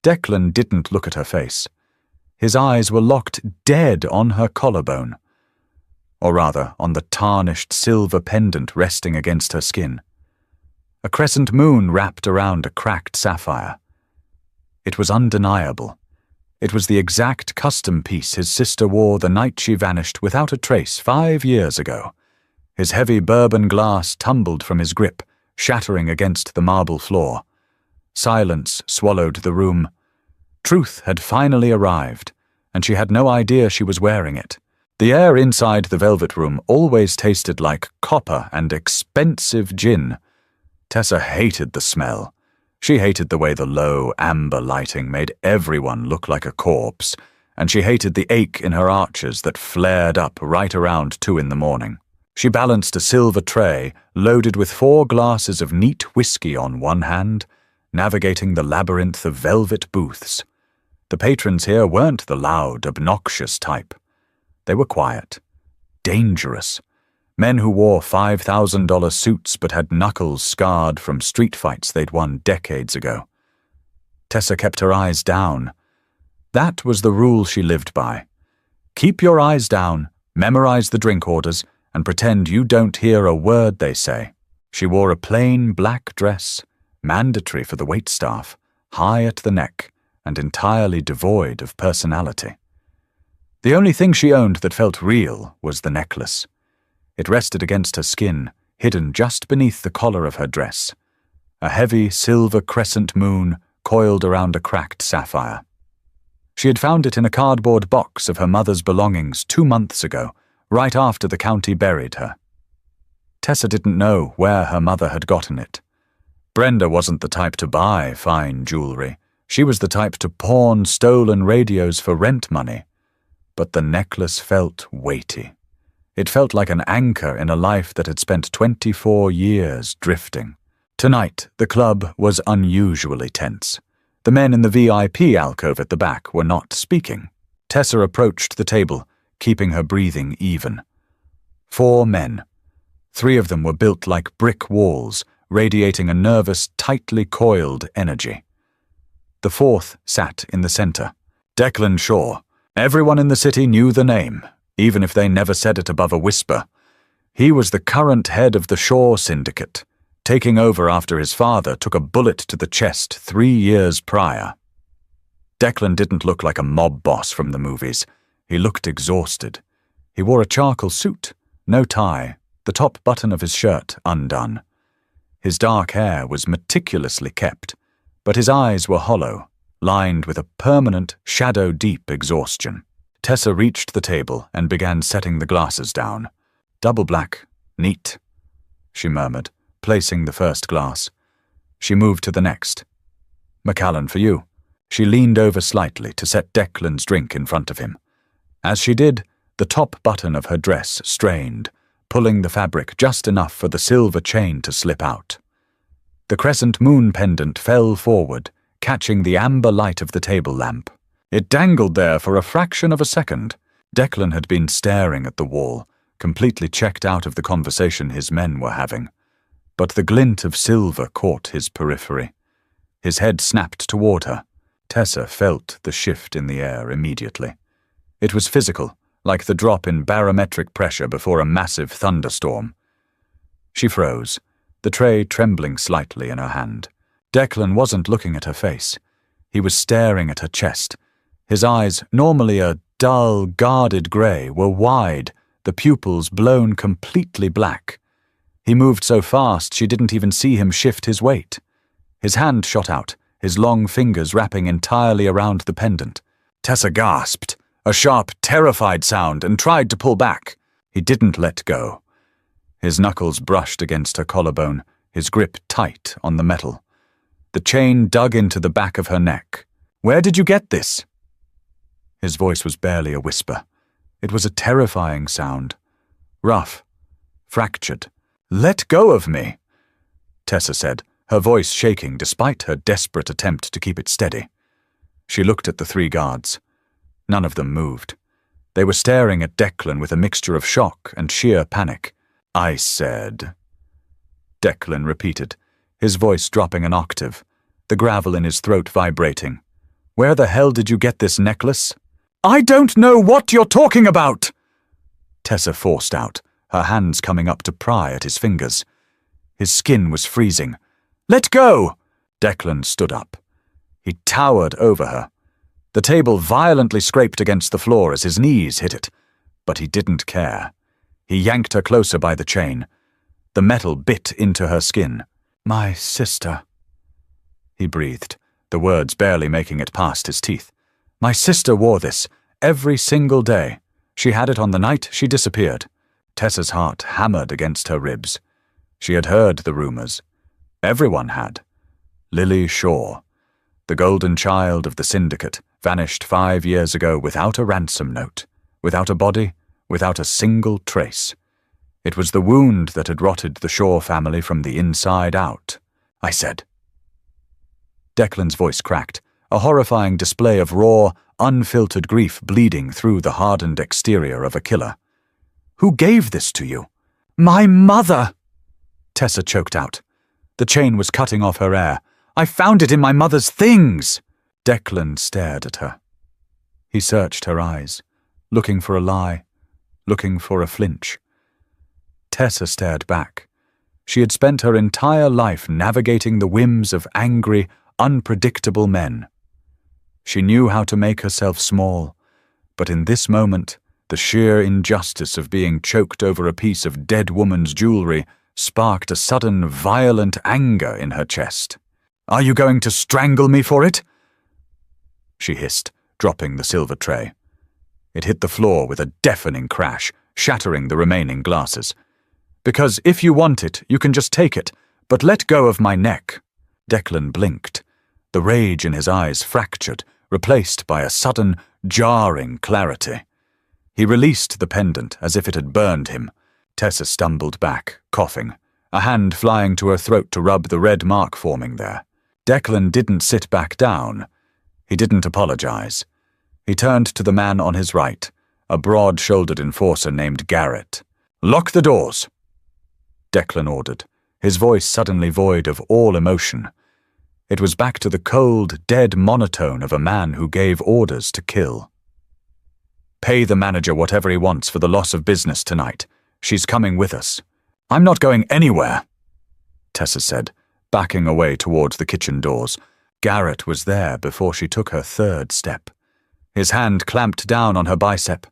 Declan didn't look at her face. His eyes were locked dead on her collarbone, or rather on the tarnished silver pendant resting against her skin. A crescent moon wrapped around a cracked sapphire. It was undeniable. It was the exact custom piece his sister wore the night she vanished without a trace 5 years ago. His heavy bourbon glass tumbled from his grip, shattering against the marble floor. Silence swallowed the room. Truth had finally arrived, and she had no idea she was wearing it. The air inside the velvet room always tasted like copper and expensive gin. Tessa hated the smell. She hated the way the low, amber lighting made everyone look like a corpse, and she hated the ache in her arches that flared up right around 2 a.m. She balanced a silver tray loaded with 4 glasses of neat whiskey on one hand, navigating the labyrinth of velvet booths. The patrons here weren't the loud, obnoxious type. They were quiet, dangerous, men who wore $5,000 suits but had knuckles scarred from street fights they'd won decades ago. Tessa kept her eyes down. That was the rule she lived by. Keep your eyes down, memorize the drink orders, and pretend you don't hear a word they say. She wore a plain black dress, mandatory for the waitstaff, high at the neck, and entirely devoid of personality. The only thing she owned that felt real was the necklace. It rested against her skin, hidden just beneath the collar of her dress. A heavy silver crescent moon coiled around a cracked sapphire. She had found it in a cardboard box of her mother's belongings 2 months ago, right after the county buried her. Tessa didn't know where her mother had gotten it. Brenda wasn't the type to buy fine jewelry. She was the type to pawn stolen radios for rent money. But the necklace felt weighty. It felt like an anchor in a life that had spent 24 years drifting. Tonight, the club was unusually tense. The men in the VIP alcove at the back were not speaking. Tessa approached the table, keeping her breathing even. 4 men. 3 of them were built like brick walls, radiating a nervous, tightly coiled energy. The 4th sat in the center. Declan Shaw. Everyone in the city knew the name, even if they never said it above a whisper. He was the current head of the Shaw Syndicate, taking over after his father took a bullet to the chest 3 years prior. Declan didn't look like a mob boss from the movies. He looked exhausted. He wore a charcoal suit, no tie, the top button of his shirt undone. His dark hair was meticulously kept, but his eyes were hollow, lined with a permanent, shadow-deep exhaustion. Tessa reached the table and began setting the glasses down. Double black, neat, she murmured, placing the first glass. She moved to the next. Macallan for you. She leaned over slightly to set Declan's drink in front of him. As she did, the top button of her dress strained, pulling the fabric just enough for the silver chain to slip out. The crescent moon pendant fell forward, catching the amber light of the table lamp. It dangled there for a fraction of a second. Declan had been staring at the wall, completely checked out of the conversation his men were having. But the glint of silver caught his periphery. His head snapped toward her. Tessa felt the shift in the air immediately. It was physical, like the drop in barometric pressure before a massive thunderstorm. She froze, the tray trembling slightly in her hand. Declan wasn't looking at her face. He was staring at her chest. His eyes, normally a dull, guarded grey, were wide, the pupils blown completely black. He moved so fast she didn't even see him shift his weight. His hand shot out, his long fingers wrapping entirely around the pendant. Tessa gasped, a sharp, terrified sound, and tried to pull back. He didn't let go. His knuckles brushed against her collarbone, his grip tight on the metal. The chain dug into the back of her neck. "Where did you get this?" His voice was barely a whisper. It was a terrifying sound. Rough, fractured. "Let go of me," Tessa said, her voice shaking despite her desperate attempt to keep it steady. She looked at the 3 guards. None of them moved. They were staring at Declan with a mixture of shock and sheer panic. "I said," Declan repeated, his voice dropping an octave, the gravel in his throat vibrating. Where the hell did you get this necklace?" "I don't know what you're talking about!" Tessa forced out, her hands coming up to pry at his fingers. His skin was freezing. "Let go!" Declan stood up. He towered over her. The table violently scraped against the floor as his knees hit it, but he didn't care. He yanked her closer by the chain. The metal bit into her skin. "My sister," he breathed, the words barely making it past his teeth. "My sister wore this every single day. She had it on the night she disappeared." Tessa's heart hammered against her ribs. She had heard the rumors. Everyone had. Lily Shaw, the golden child of the syndicate, vanished 5 years ago without a ransom note, without a body, without a single trace. It was the wound that had rotted the Shaw family from the inside out. "I said." Declan's voice cracked, a horrifying display of raw, unfiltered grief bleeding through the hardened exterior of a killer. "Who gave this to you?" "My mother!" Tessa choked out. The chain was cutting off her air. "I found it in my mother's things!" Declan stared at her. He searched her eyes, looking for a lie, looking for a flinch. Tessa stared back. She had spent her entire life navigating the whims of angry, unpredictable men. She knew how to make herself small, but in this moment, the sheer injustice of being choked over a piece of dead woman's jewelry sparked a sudden, violent anger in her chest. "Are you going to strangle me for it?" she hissed, dropping the silver tray. It hit the floor with a deafening crash, shattering the remaining glasses. "Because if you want it, you can just take it, but let go of my neck." Declan blinked. The rage in his eyes fractured, replaced by a sudden, jarring clarity. He released the pendant as if it had burned him. Tessa stumbled back, coughing, a hand flying to her throat to rub the red mark forming there. Declan didn't sit back down. He didn't apologize. He turned to the man on his right, a broad-shouldered enforcer named Garrett. "Lock the doors," Declan ordered, his voice suddenly void of all emotion. It was back to the cold, dead monotone of a man who gave orders to kill. "Pay the manager whatever he wants for the loss of business tonight. She's coming with us." "I'm not going anywhere," Tessa said, backing away towards the kitchen doors. Garrett was there before she took her third step. His hand clamped down on her bicep.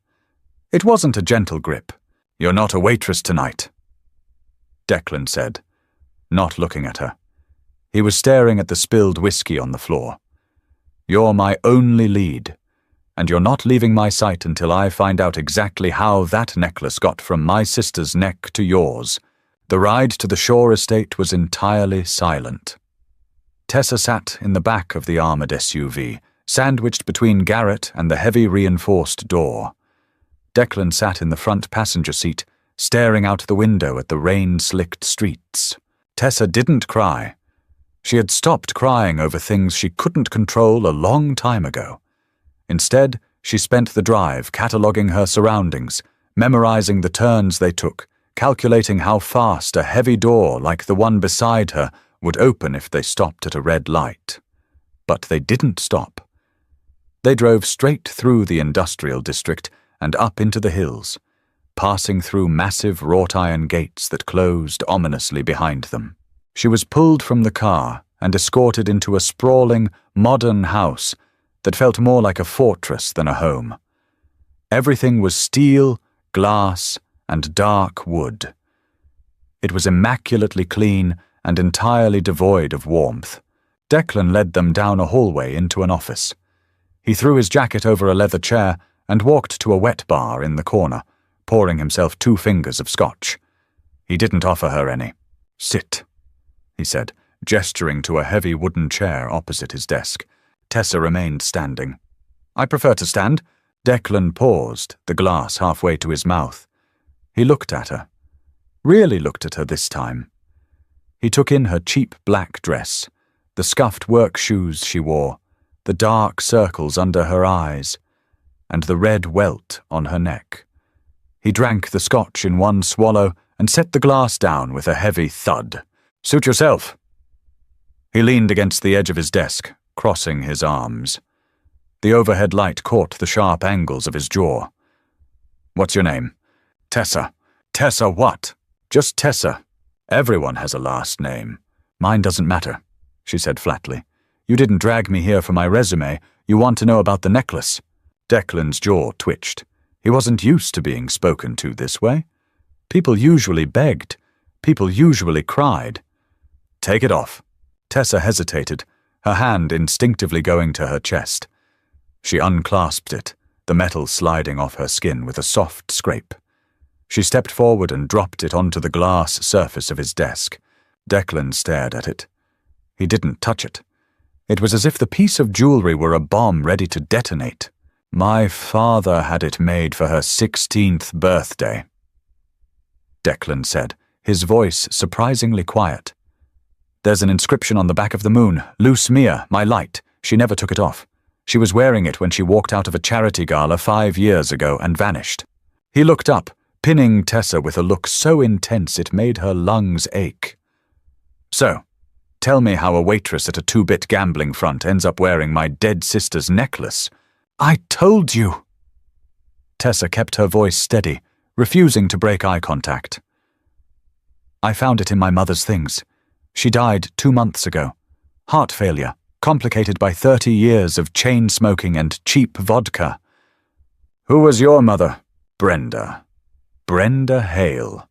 It wasn't a gentle grip. "You're not a waitress tonight," Declan said, not looking at her. He was staring at the spilled whiskey on the floor. "You're my only lead, and you're not leaving my sight until I find out exactly how that necklace got from my sister's neck to yours." The ride to the Shaw estate was entirely silent. Tessa sat in the back of the armored SUV, sandwiched between Garrett and the heavy reinforced door. Declan sat in the front passenger seat, staring out the window at the rain-slicked streets. Tessa didn't cry. She had stopped crying over things she couldn't control a long time ago. Instead, she spent the drive cataloguing her surroundings, memorizing the turns they took, calculating how fast a heavy door like the one beside her would open if they stopped at a red light. But they didn't stop. They drove straight through the industrial district and up into the hills, passing through massive wrought-iron gates that closed ominously behind them. She was pulled from the car and escorted into a sprawling, modern house that felt more like a fortress than a home. Everything was steel, glass, and dark wood. It was immaculately clean and entirely devoid of warmth. Declan led them down a hallway into an office. He threw his jacket over a leather chair and walked to a wet bar in the corner, pouring himself 2 fingers of scotch. He didn't offer her any. "Sit," he said, gesturing to a heavy wooden chair opposite his desk. Tessa remained standing. "I prefer to stand." Declan paused, the glass halfway to his mouth. He looked at her. Really looked at her this time. He took in her cheap black dress, the scuffed work shoes she wore, the dark circles under her eyes, and the red welt on her neck. He drank the scotch in one swallow and set the glass down with a heavy thud. "Suit yourself." He leaned against the edge of his desk, crossing his arms. The overhead light caught the sharp angles of his jaw. "What's your name?" "Tessa." "Tessa what?" "Just Tessa. Everyone has a last name." "Mine doesn't matter," she said flatly. "You didn't drag me here for my resume. You want to know about the necklace." Declan's jaw twitched. He wasn't used to being spoken to this way. People usually begged. People usually cried. "Take it off." Tessa hesitated, her hand instinctively going to her chest. She unclasped it, the metal sliding off her skin with a soft scrape. She stepped forward and dropped it onto the glass surface of his desk. Declan stared at it. He didn't touch it. It was as if the piece of jewelry were a bomb ready to detonate. "My father had it made for her 16th birthday," Declan said, his voice surprisingly quiet. "There's an inscription on the back of the moon. Luce Mia, my light. She never took it off. She was wearing it when she walked out of a charity gala 5 years ago and vanished." He looked up, pinning Tessa with a look so intense it made her lungs ache. "So, tell me how a waitress at a 2-bit gambling front ends up wearing my dead sister's necklace." "I told you." Tessa kept her voice steady, refusing to break eye contact. "I found it in my mother's things. She died 2 months ago. Heart failure, complicated by 30 years of chain-smoking and cheap vodka." "Who was your mother?" "Brenda. Brenda Hale."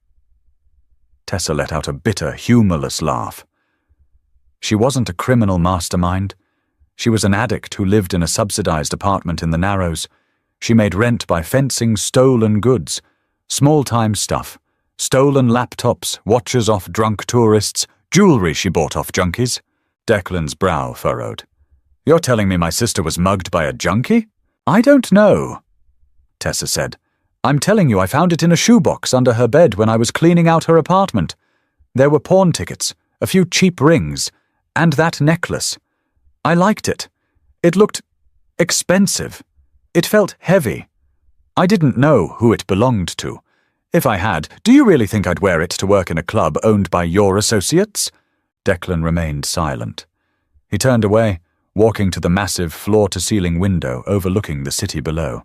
Tessa let out a bitter, humorless laugh. She wasn't a criminal mastermind. She was an addict who lived in a subsidized apartment in the Narrows. She made rent by fencing stolen goods, small-time stuff, stolen laptops, watches off drunk tourists, jewelry she bought off junkies. Declan's brow furrowed. "You're telling me my sister was mugged by a junkie?" "I don't know," Tessa said. "I'm telling you I found it in a shoebox under her bed when I was cleaning out her apartment. There were pawn tickets, a few cheap rings, and that necklace. I liked it. It looked expensive. It felt heavy. I didn't know who it belonged to. If I had, do you really think I'd wear it to work in a club owned by your associates?" Declan remained silent. He turned away, walking to the massive floor-to-ceiling window overlooking the city below.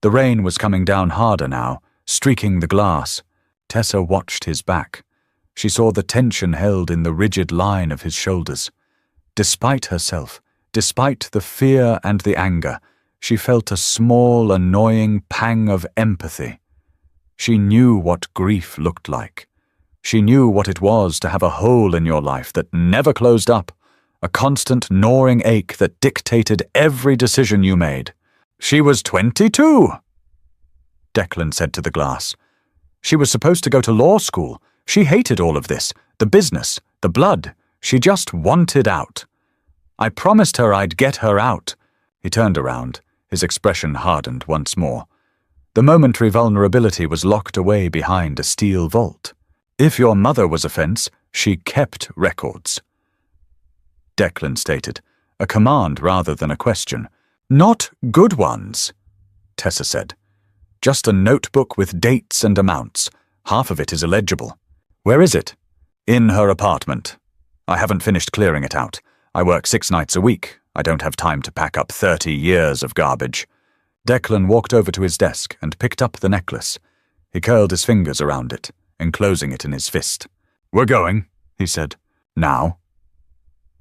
The rain was coming down harder now, streaking the glass. Tessa watched his back. She saw the tension held in the rigid line of his shoulders. Despite herself, despite the fear and the anger, she felt a small, annoying pang of empathy. She knew what grief looked like. She knew what it was to have a hole in your life that never closed up, a constant gnawing ache that dictated every decision you made. "She was 22, Declan said to the glass. "She was supposed to go to law school. She hated all of this, the business, the blood. She just wanted out. I promised her I'd get her out." He turned around, his expression hardened once more. The momentary vulnerability was locked away behind a steel vault. If your mother was a fence, she kept records. Declan stated, a command rather than a question. "Not good ones," Tessa said. "Just a notebook with dates and amounts. Half of it is illegible." "Where is it?" "In her apartment. I haven't finished clearing it out. I work 6 nights a week. I don't have time to pack up 30 years of garbage." Declan walked over to his desk and picked up the necklace. He curled his fingers around it, enclosing it in his fist. "We're going," he said. "Now?"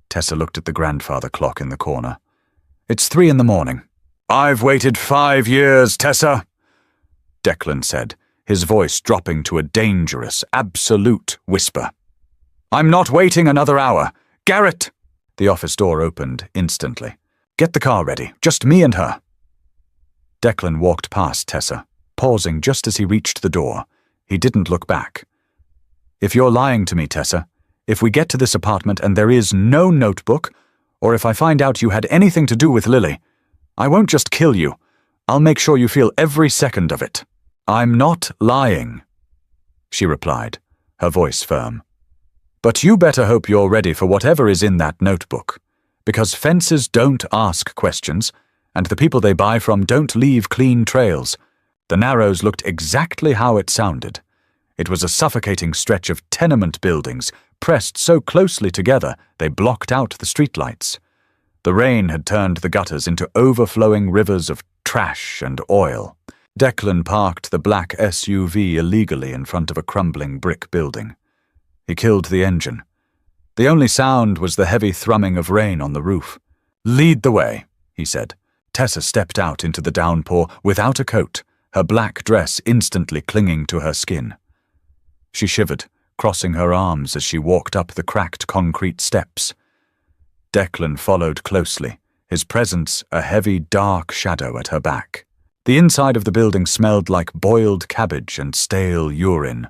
Tessa looked at the grandfather clock in the corner. "It's 3 in the morning." "I've waited 5 years, Tessa," Declan said, his voice dropping to a dangerous, absolute whisper. "I'm not waiting another hour. Garrett!" The office door opened instantly. "Get the car ready. Just me and her." Declan walked past Tessa, pausing just as he reached the door. He didn't look back. "If you're lying to me, Tessa, if we get to this apartment and there is no notebook, or if I find out you had anything to do with Lily, I won't just kill you. I'll make sure you feel every second of it." "I'm not lying," she replied, her voice firm. "But you better hope you're ready for whatever is in that notebook, because fences don't ask questions, and the people they buy from don't leave clean trails. The Narrows looked exactly how it sounded. It was a suffocating stretch of tenement buildings, pressed so closely together they blocked out the streetlights. The rain had turned the gutters into overflowing rivers of trash and oil. Declan parked the black SUV illegally in front of a crumbling brick building. He killed the engine. The only sound was the heavy thrumming of rain on the roof. "Lead the way," he said. Tessa stepped out into the downpour without a coat, her black dress instantly clinging to her skin. She shivered, crossing her arms as she walked up the cracked concrete steps. Declan followed closely, his presence a heavy, dark shadow at her back. The inside of the building smelled like boiled cabbage and stale urine.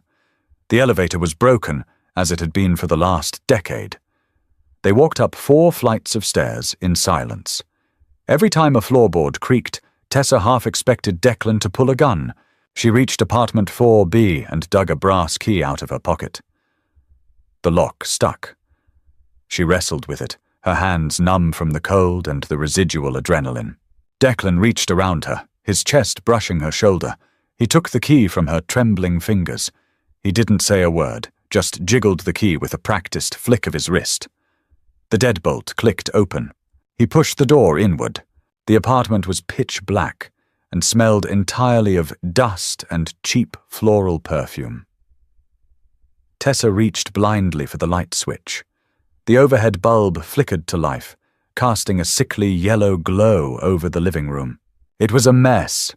The elevator was broken, as it had been for the last decade. They walked up 4 flights of stairs in silence. Every time a floorboard creaked, Tessa half expected Declan to pull a gun. She reached apartment 4B and dug a brass key out of her pocket. The lock stuck. She wrestled with it, her hands numb from the cold and the residual adrenaline. Declan reached around her, his chest brushing her shoulder. He took the key from her trembling fingers. He didn't say a word, just jiggled the key with a practiced flick of his wrist. The deadbolt clicked open. He pushed the door inward. The apartment was pitch black and smelled entirely of dust and cheap floral perfume. Tessa reached blindly for the light switch. The overhead bulb flickered to life, casting a sickly yellow glow over the living room. It was a mess.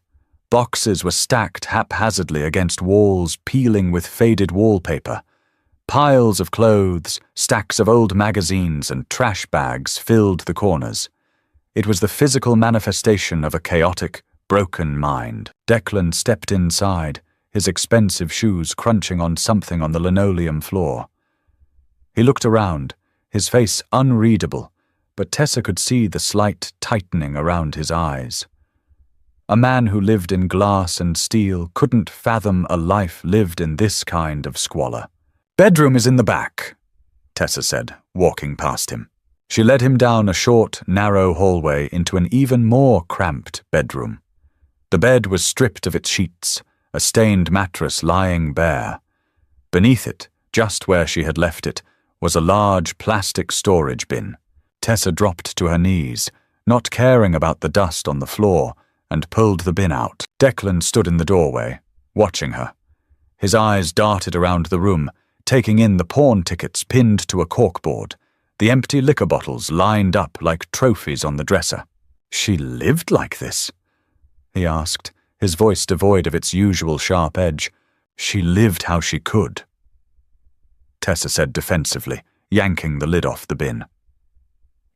Boxes were stacked haphazardly against walls peeling with faded wallpaper. Piles of clothes, stacks of old magazines, and trash bags filled the corners. It was the physical manifestation of a chaotic, broken mind. Declan stepped inside, his expensive shoes crunching on something on the linoleum floor. He looked around, his face unreadable, but Tessa could see the slight tightening around his eyes. A man who lived in glass and steel couldn't fathom a life lived in this kind of squalor. "Bedroom is in the back," Tessa said, walking past him. She led him down a short, narrow hallway into an even more cramped bedroom. The bed was stripped of its sheets, a stained mattress lying bare. Beneath it, just where she had left it, was a large plastic storage bin. Tessa dropped to her knees, not caring about the dust on the floor, and pulled the bin out. Declan stood in the doorway, watching her. His eyes darted around the room, taking in the pawn tickets pinned to a corkboard, the empty liquor bottles lined up like trophies on the dresser. "She lived like this?" he asked, his voice devoid of its usual sharp edge. "She lived how she could," Tessa said defensively, yanking the lid off the bin.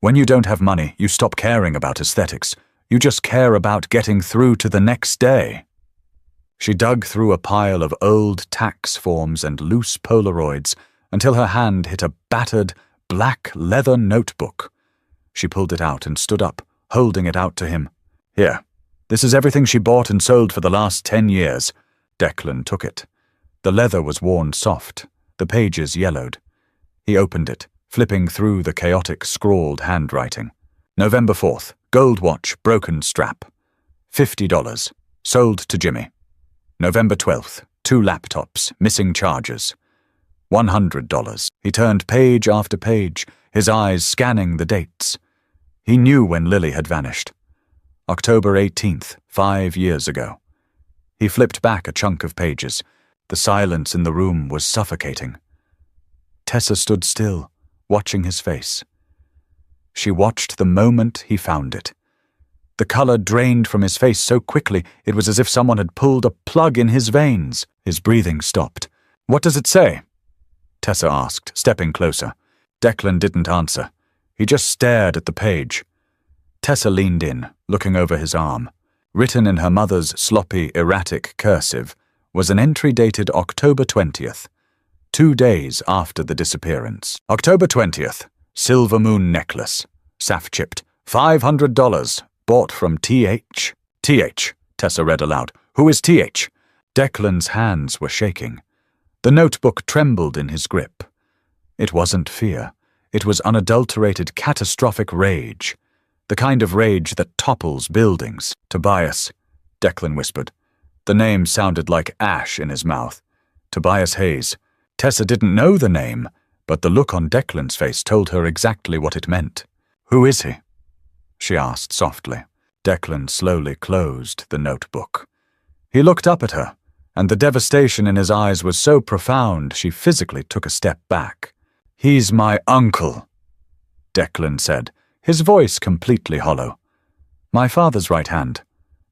"When you don't have money, you stop caring about aesthetics. You just care about getting through to the next day." She dug through a pile of old tax forms and loose Polaroids until her hand hit a battered, black leather notebook. She pulled it out and stood up, holding it out to him. "Here, this is everything she bought and sold for the last 10 years. Declan took it. The leather was worn soft, the pages yellowed. He opened it, flipping through the chaotic, scrawled handwriting. November 4th, gold watch, broken strap. $50, sold to Jimmy. November 12th, 2 laptops, missing chargers. $100. He turned page after page, his eyes scanning the dates. He knew when Lily had vanished. October 18th, 5 years ago. He flipped back a chunk of pages. The silence in the room was suffocating. Tessa stood still, watching his face. She watched the moment he found it. The color drained from his face so quickly it was as if someone had pulled a plug in his veins. His breathing stopped. "What does it say?" Tessa asked, stepping closer. Declan didn't answer. He just stared at the page. Tessa leaned in, looking over his arm. Written in her mother's sloppy, erratic cursive was an entry dated October 20th, 2 days after the disappearance. October 20th, silver moon necklace, saf-chipped, $500, bought from T.H. T.H., Tessa read aloud. "Who is T.H.?" Declan's hands were shaking. The notebook trembled in his grip. It wasn't fear. It was unadulterated, catastrophic rage. The kind of rage that topples buildings. "Tobias," Declan whispered. The name sounded like ash in his mouth. Tobias Hayes. Tessa didn't know the name, but the look on Declan's face told her exactly what it meant. "Who is he?" she asked softly. Declan slowly closed the notebook. He looked up at her, and the devastation in his eyes was so profound she physically took a step back. "He's my uncle," Declan said, his voice completely hollow. "My father's right hand,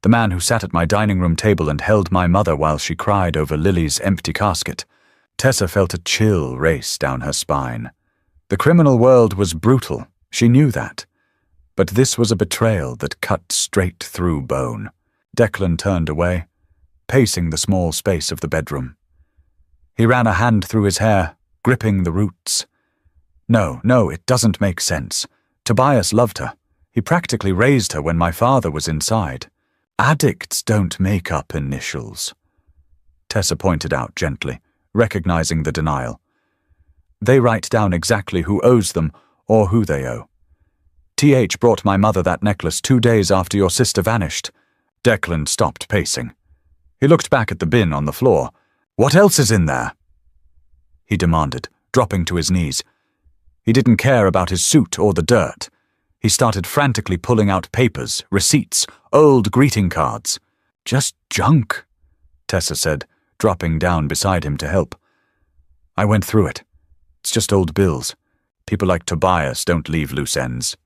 the man who sat at my dining room table and held my mother while she cried over Lily's empty casket." Tessa felt a chill race down her spine. The criminal world was brutal, she knew that. But this was a betrayal that cut straight through bone. Declan turned away, pacing the small space of the bedroom. He ran a hand through his hair, gripping the roots. No, it doesn't make sense. Tobias loved her. He practically raised her when my father was inside. Addicts don't make up initials. Tessa pointed out gently, recognizing the denial. They write down exactly who owes them or who they owe. TH brought my mother that necklace 2 days after your sister vanished. Declan stopped pacing. He looked back at the bin on the floor. "What else is in there?" he demanded, dropping to his knees. He didn't care about his suit or the dirt. He started frantically pulling out papers, receipts, old greeting cards. "Just junk," Tessa said, dropping down beside him to help. "I went through it. It's just old bills. People like Tobias don't leave loose ends."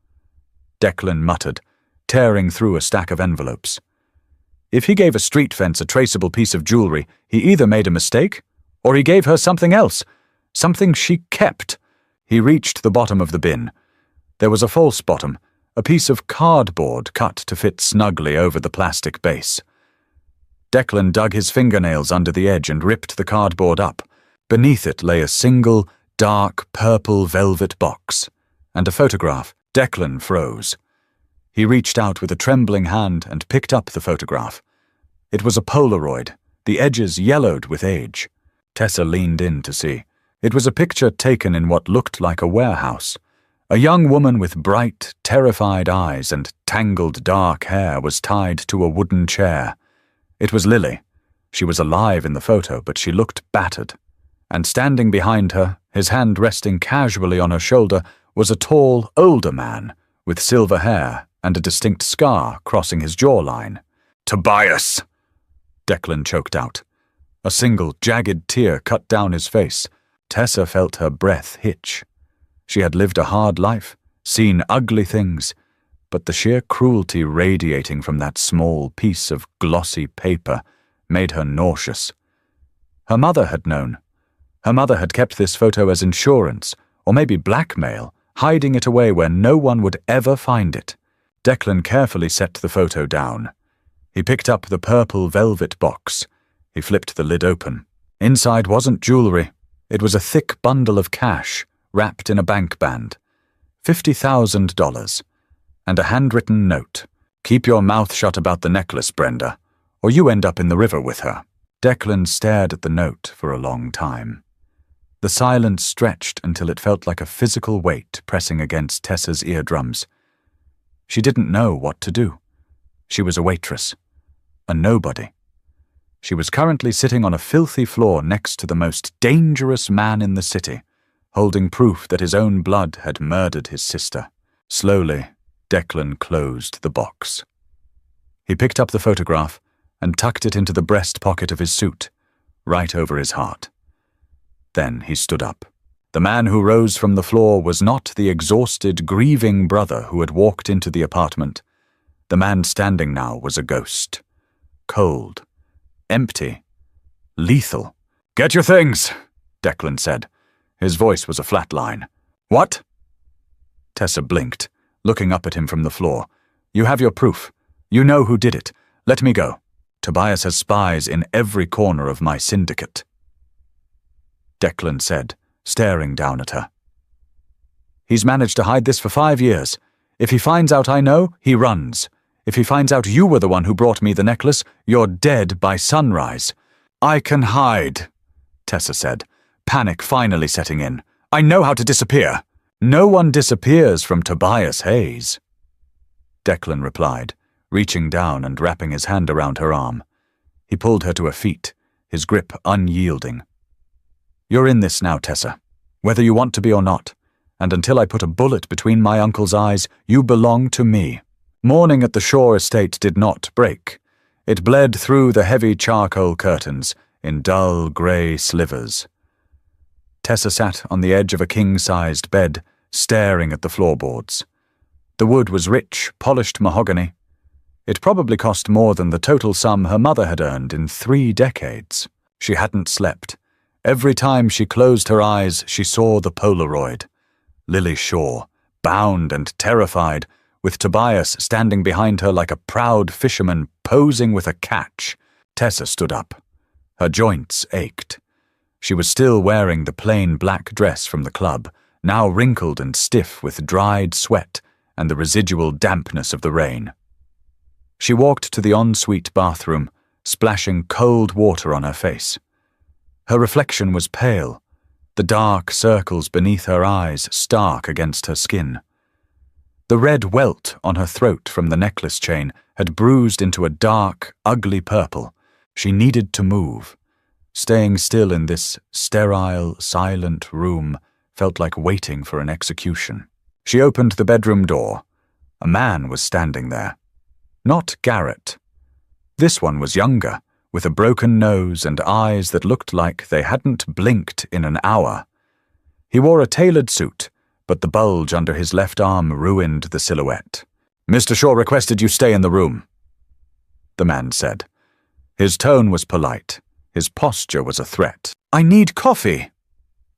Declan muttered, tearing through a stack of envelopes. If he gave a street fence a traceable piece of jewelry, he either made a mistake, or he gave her something else, something she kept. He reached the bottom of the bin. There was a false bottom, a piece of cardboard cut to fit snugly over the plastic base. Declan dug his fingernails under the edge and ripped the cardboard up. Beneath it lay a single, dark, purple velvet box, and a photograph. Declan froze. He reached out with a trembling hand and picked up the photograph. It was a Polaroid, the edges yellowed with age. Tessa leaned in to see. It was a picture taken in what looked like a warehouse. A young woman with bright, terrified eyes and tangled dark hair was tied to a wooden chair. It was Lily. She was alive in the photo, but she looked battered. And standing behind her, his hand resting casually on her shoulder, was a tall, older man with silver hair and a distinct scar crossing his jawline. "Tobias!" Declan choked out. A single, jagged tear cut down his face. Tessa felt her breath hitch. She had lived a hard life, seen ugly things, but the sheer cruelty radiating from that small piece of glossy paper made her nauseous. Her mother had known. Her mother had kept this photo as insurance, or maybe blackmail, hiding it away where no one would ever find it. Declan carefully set the photo down. He picked up the purple velvet box. He flipped the lid open. Inside wasn't jewelry. It was a thick bundle of cash, wrapped in a bank band. $50,000. And a handwritten note. "Keep your mouth shut about the necklace, Brenda, or you end up in the river with her." Declan stared at the note for a long time. The silence stretched until it felt like a physical weight pressing against Tessa's eardrums. She didn't know what to do. She was a waitress. A nobody. She was currently sitting on a filthy floor next to the most dangerous man in the city, holding proof that his own blood had murdered his sister. Slowly, Declan closed the box. He picked up the photograph and tucked it into the breast pocket of his suit, right over his heart. Then he stood up. The man who rose from the floor was not the exhausted, grieving brother who had walked into the apartment. The man standing now was a ghost. Cold. Empty. Lethal. "Get your things," Declan said. His voice was a flat line. "What?" Tessa blinked, looking up at him from the floor. "You have your proof. You know who did it. Let me go. Tobias has spies in every corner of my syndicate," Declan said, staring down at her. "He's managed to hide this for 5 years. If he finds out I know, he runs. If he finds out you were the one who brought me the necklace, you're dead by sunrise." "I can hide," Tessa said, panic finally setting in. "I know how to disappear." "No one disappears from Tobias Hayes," Declan replied, reaching down and wrapping his hand around her arm. He pulled her to her feet, his grip unyielding. "You're in this now, Tessa, whether you want to be or not, and until I put a bullet between my uncle's eyes, you belong to me." Morning at the Shore estate did not break. It bled through the heavy charcoal curtains in dull grey slivers. Tessa sat on the edge of a king-sized bed, staring at the floorboards. The wood was rich, polished mahogany. It probably cost more than the total sum her mother had earned in 3 decades. She hadn't slept. Every time she closed her eyes, she saw the Polaroid. Lily Shaw, bound and terrified, with Tobias standing behind her like a proud fisherman posing with a catch. Tessa stood up. Her joints ached. She was still wearing the plain black dress from the club, now wrinkled and stiff with dried sweat and the residual dampness of the rain. She walked to the ensuite bathroom, splashing cold water on her face. Her reflection was pale, the dark circles beneath her eyes stark against her skin. The red welt on her throat from the necklace chain had bruised into a dark, ugly purple. She needed to move. Staying still in this sterile, silent room felt like waiting for an execution. She opened the bedroom door. A man was standing there. Not Garrett. This one was younger, with a broken nose and eyes that looked like they hadn't blinked in an hour. He wore a tailored suit, but the bulge under his left arm ruined the silhouette. "Mr. Shaw requested you stay in the room," the man said. His tone was polite. His posture was a threat. "I need coffee,"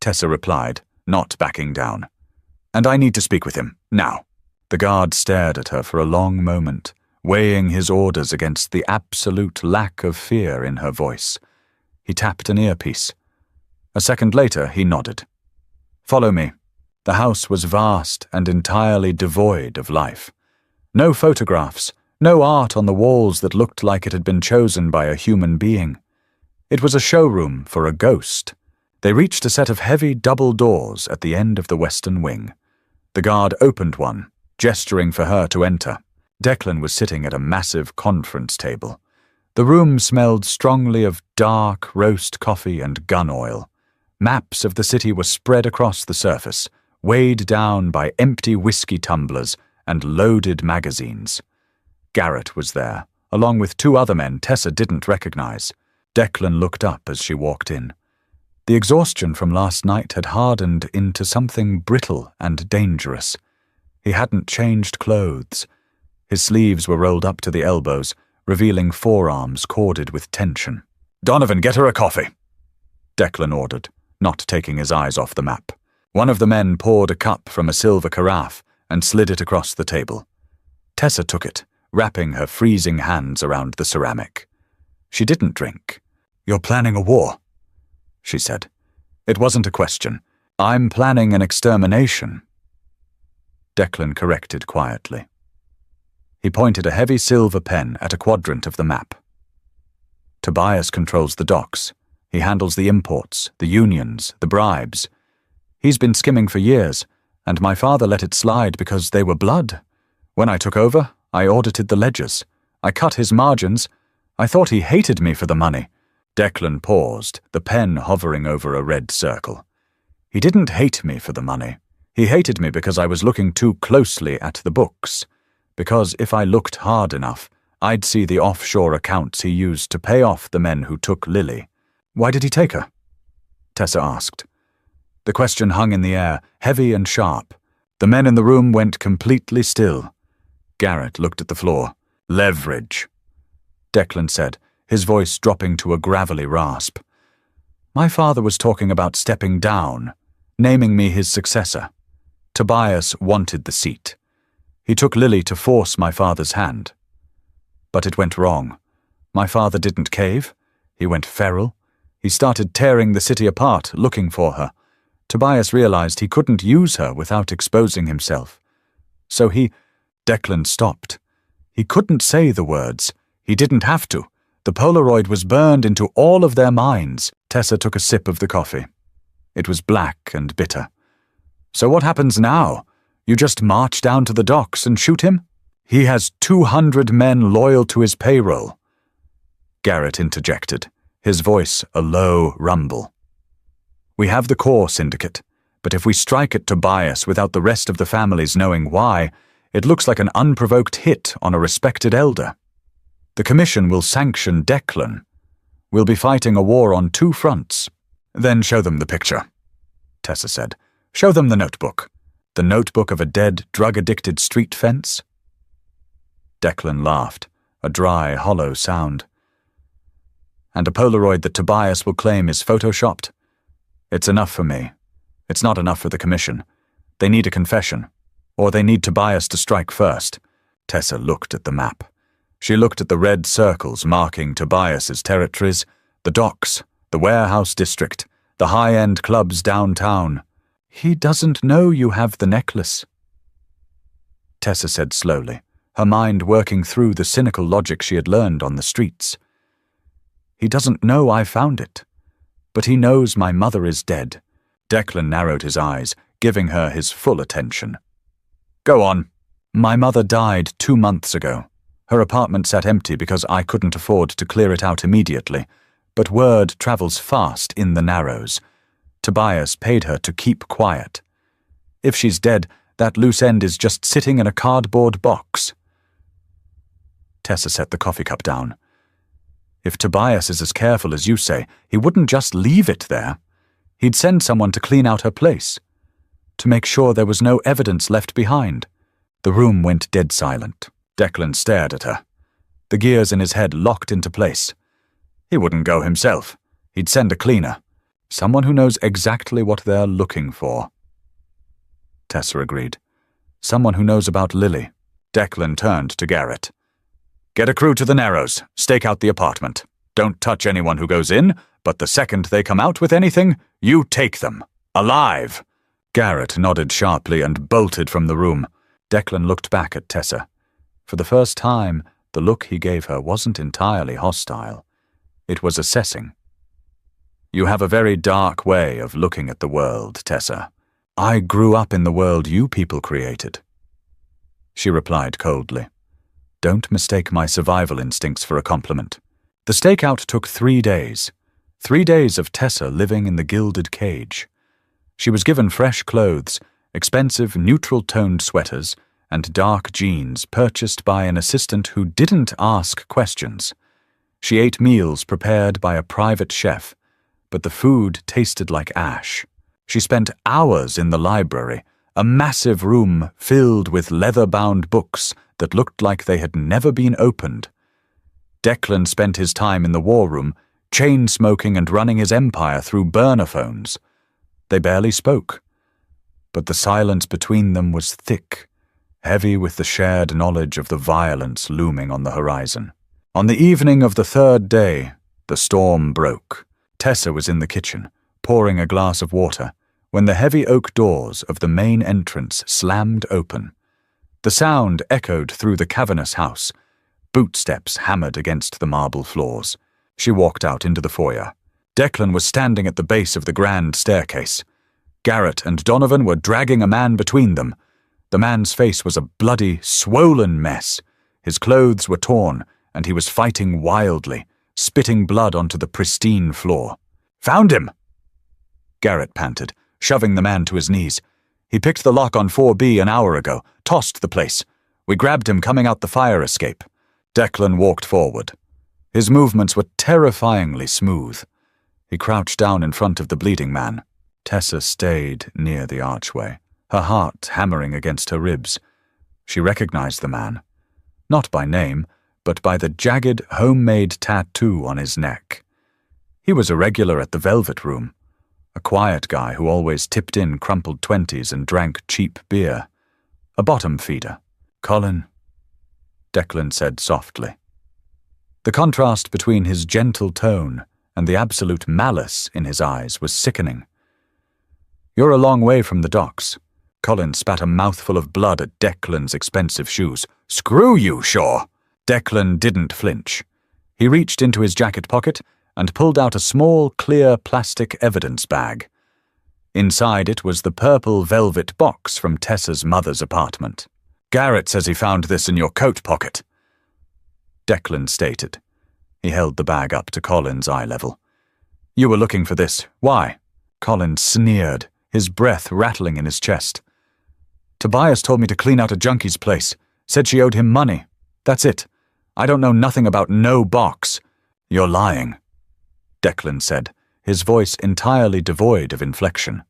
Tessa replied, not backing down. "And I need to speak with him, now." The guard stared at her for a long moment, weighing his orders against the absolute lack of fear in her voice. He tapped an earpiece. A second later, he nodded. "Follow me." The house was vast and entirely devoid of life. No photographs, no art on the walls that looked like it had been chosen by a human being. It was a showroom for a ghost. They reached a set of heavy double doors at the end of the western wing. The guard opened one, gesturing for her to enter. Declan was sitting at a massive conference table. The room smelled strongly of dark roast coffee and gun oil. Maps of the city were spread across the surface, weighed down by empty whiskey tumblers and loaded magazines. Garrett was there, along with 2 other men Tessa didn't recognize. Declan looked up as she walked in. The exhaustion from last night had hardened into something brittle and dangerous. He hadn't changed clothes. His sleeves were rolled up to the elbows, revealing forearms corded with tension. "Donovan, get her a coffee," Declan ordered, not taking his eyes off the map. One of the men poured a cup from a silver carafe and slid it across the table. Tessa took it, wrapping her freezing hands around the ceramic. She didn't drink. "You're planning a war," she said. It wasn't a question. "I'm planning an extermination," Declan corrected quietly. He pointed a heavy silver pen at a quadrant of the map. "Tobias controls the docks. He handles the imports, the unions, the bribes. He's been skimming for years, and my father let it slide because they were blood. When I took over, I audited the ledgers. I cut his margins. I thought he hated me for the money." Declan paused, the pen hovering over a red circle. "He didn't hate me for the money. He hated me because I was looking too closely at the books. Because if I looked hard enough, I'd see the offshore accounts he used to pay off the men who took Lily." "Why did he take her?" Tessa asked. The question hung in the air, heavy and sharp. The men in the room went completely still. Garrett looked at the floor. "Leverage," Declan said, his voice dropping to a gravelly rasp. "My father was talking about stepping down, naming me his successor. Tobias wanted the seat. He took Lily to force my father's hand. But it went wrong. My father didn't cave. He went feral. He started tearing the city apart, looking for her. Tobias realized he couldn't use her without exposing himself. So he—" Declan stopped. He couldn't say the words. He didn't have to. The Polaroid was burned into all of their minds. Tessa took a sip of the coffee. It was black and bitter. "So what happens now? You just march down to the docks and shoot him?" "He has 200 men loyal to his payroll," Garrett interjected, his voice a low rumble. "We have the core syndicate, but if we strike at Tobias without the rest of the families knowing why, It looks like an unprovoked hit on a respected elder. The Commission will sanction Declan. We'll be fighting a war on 2 fronts. Then show them the picture, Tessa said. Show them the notebook. The notebook of a dead, drug-addicted street fence. Declan laughed, a dry, hollow sound. And a Polaroid that Tobias will claim is photoshopped? It's enough for me. It's not enough for the Commission. They need a confession. Or they need Tobias to strike first. Tessa looked at the map. She looked at the red circles marking Tobias's territories, the docks, the warehouse district, the high-end clubs downtown. He doesn't know you have the necklace, Tessa said slowly, her mind working through the cynical logic she had learned on the streets. He doesn't know I found it, but he knows my mother is dead. Declan narrowed his eyes, giving her his full attention. Go on. My mother died 2 months ago. Her apartment sat empty because I couldn't afford to clear it out immediately, but word travels fast in the Narrows. Tobias paid her to keep quiet. If she's dead, that loose end is just sitting in a cardboard box. Tessa set the coffee cup down. If Tobias is as careful as you say, he wouldn't just leave it there. He'd send someone to clean out her place, to make sure there was no evidence left behind. The room went dead silent. Declan stared at her. The gears in his head locked into place. He wouldn't go himself. He'd send a cleaner. Someone who knows exactly what they're looking for. Tessa agreed. Someone who knows about Lily. Declan turned to Garrett. Get a crew to the Narrows. Stake out the apartment. Don't touch anyone who goes in, but the second they come out with anything, you take them. Alive! Garrett nodded sharply and bolted from the room. Declan looked back at Tessa. For the first time, the look he gave her wasn't entirely hostile. It was assessing. You have a very dark way of looking at the world, Tessa. I grew up in the world you people created. She replied coldly. Don't mistake my survival instincts for a compliment. The stakeout took 3 days. 3 days of Tessa living in the gilded cage. She was given fresh clothes, expensive neutral-toned sweaters, and dark jeans purchased by an assistant who didn't ask questions. She ate meals prepared by a private chef, but the food tasted like ash. She spent hours in the library, a massive room filled with leather-bound books that looked like they had never been opened. Declan spent his time in the war room, chain-smoking and running his empire through burner phones. They barely spoke, but the silence between them was thick, heavy with the shared knowledge of the violence looming on the horizon. On the evening of the 3rd day, the storm broke. Tessa was in the kitchen, pouring a glass of water, when the heavy oak doors of the main entrance slammed open. The sound echoed through the cavernous house. Bootsteps hammered against the marble floors. She walked out into the foyer. Declan was standing at the base of the grand staircase. Garrett and Donovan were dragging a man between them. The man's face was a bloody, swollen mess. His clothes were torn, and he was fighting wildly, spitting blood onto the pristine floor. Found him! Garrett panted, shoving the man to his knees. He picked the lock on 4B an hour ago, tossed the place. We grabbed him coming out the fire escape. Declan walked forward. His movements were terrifyingly smooth. He crouched down in front of the bleeding man. Tessa stayed near the archway, her heart hammering against her ribs. She recognized the man, not by name, but by the jagged, homemade tattoo on his neck. He was a regular at the Velvet Room, a quiet guy who always tipped in crumpled 20s and drank cheap beer. A bottom feeder. Colin, Declan said softly. The contrast between his gentle tone and the absolute malice in his eyes was sickening. You're a long way from the docks. Colin spat a mouthful of blood at Declan's expensive shoes. Screw you, Shaw! Declan didn't flinch. He reached into his jacket pocket and pulled out a small, clear plastic evidence bag. Inside it was the purple velvet box from Tessa's mother's apartment. Garrett says he found this in your coat pocket, Declan stated. He held the bag up to Colin's eye level. You were looking for this. Why? Colin sneered, his breath rattling in his chest. Tobias told me to clean out a junkie's place. Said she owed him money. That's it. I don't know nothing about no box. You're lying, Declan said, his voice entirely devoid of inflection.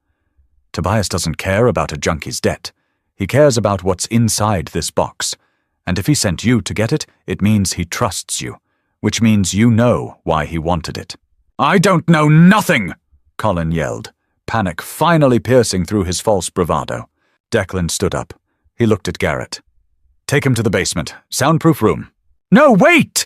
Tobias doesn't care about a junkie's debt. He cares about what's inside this box. And if he sent you to get it, it means he trusts you, which means you know why he wanted it. I don't know nothing, Colin yelled, panic finally piercing through his false bravado. Declan stood up. He looked at Garrett. Take him to the basement. Soundproof room. No, wait!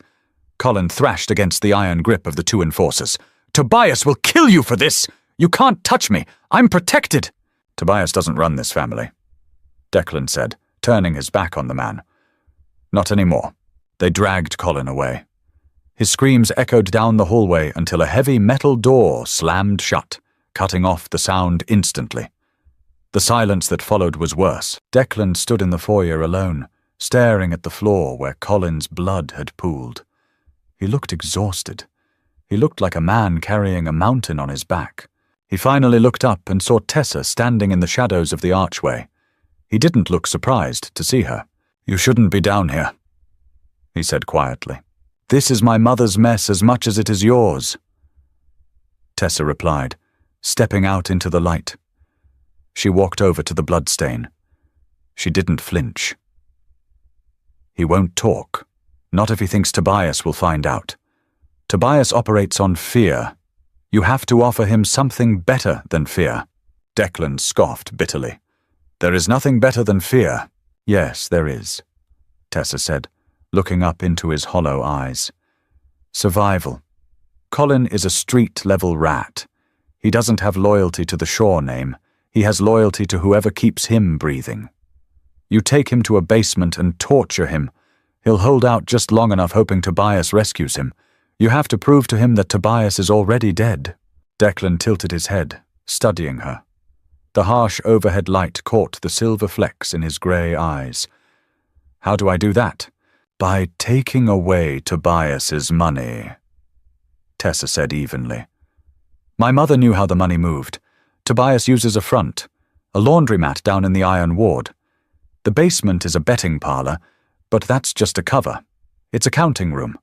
Colin thrashed against the iron grip of the two enforcers. Tobias will kill you for this! You can't touch me! I'm protected! Tobias doesn't run this family, Declan said, turning his back on the man. Not anymore. They dragged Colin away. His screams echoed down the hallway until a heavy metal door slammed shut, cutting off the sound instantly. The silence that followed was worse. Declan stood in the foyer alone, staring at the floor where Colin's blood had pooled. He looked exhausted. He looked like a man carrying a mountain on his back. He finally looked up and saw Tessa standing in the shadows of the archway. He didn't look surprised to see her. You shouldn't be down here, he said quietly. This is my mother's mess as much as it is yours. Tessa replied, stepping out into the light. She walked over to the bloodstain. She didn't flinch. He won't talk, not if he thinks Tobias will find out. Tobias operates on fear. You have to offer him something better than fear. Declan scoffed bitterly. There is nothing better than fear. Yes, there is, Tessa said, looking up into his hollow eyes. Survival. Colin is a street-level rat. He doesn't have loyalty to the shore name. He has loyalty to whoever keeps him breathing. You take him to a basement and torture him. He'll hold out just long enough hoping Tobias rescues him. You have to prove to him that Tobias is already dead. Declan tilted his head, studying her. The harsh overhead light caught the silver flecks in his grey eyes. How do I do that? By taking away Tobias's money, Tessa said evenly. My mother knew how the money moved. Tobias uses a front, a laundromat down in the iron ward. The basement is a betting parlour, but that's just a cover. It's a counting room.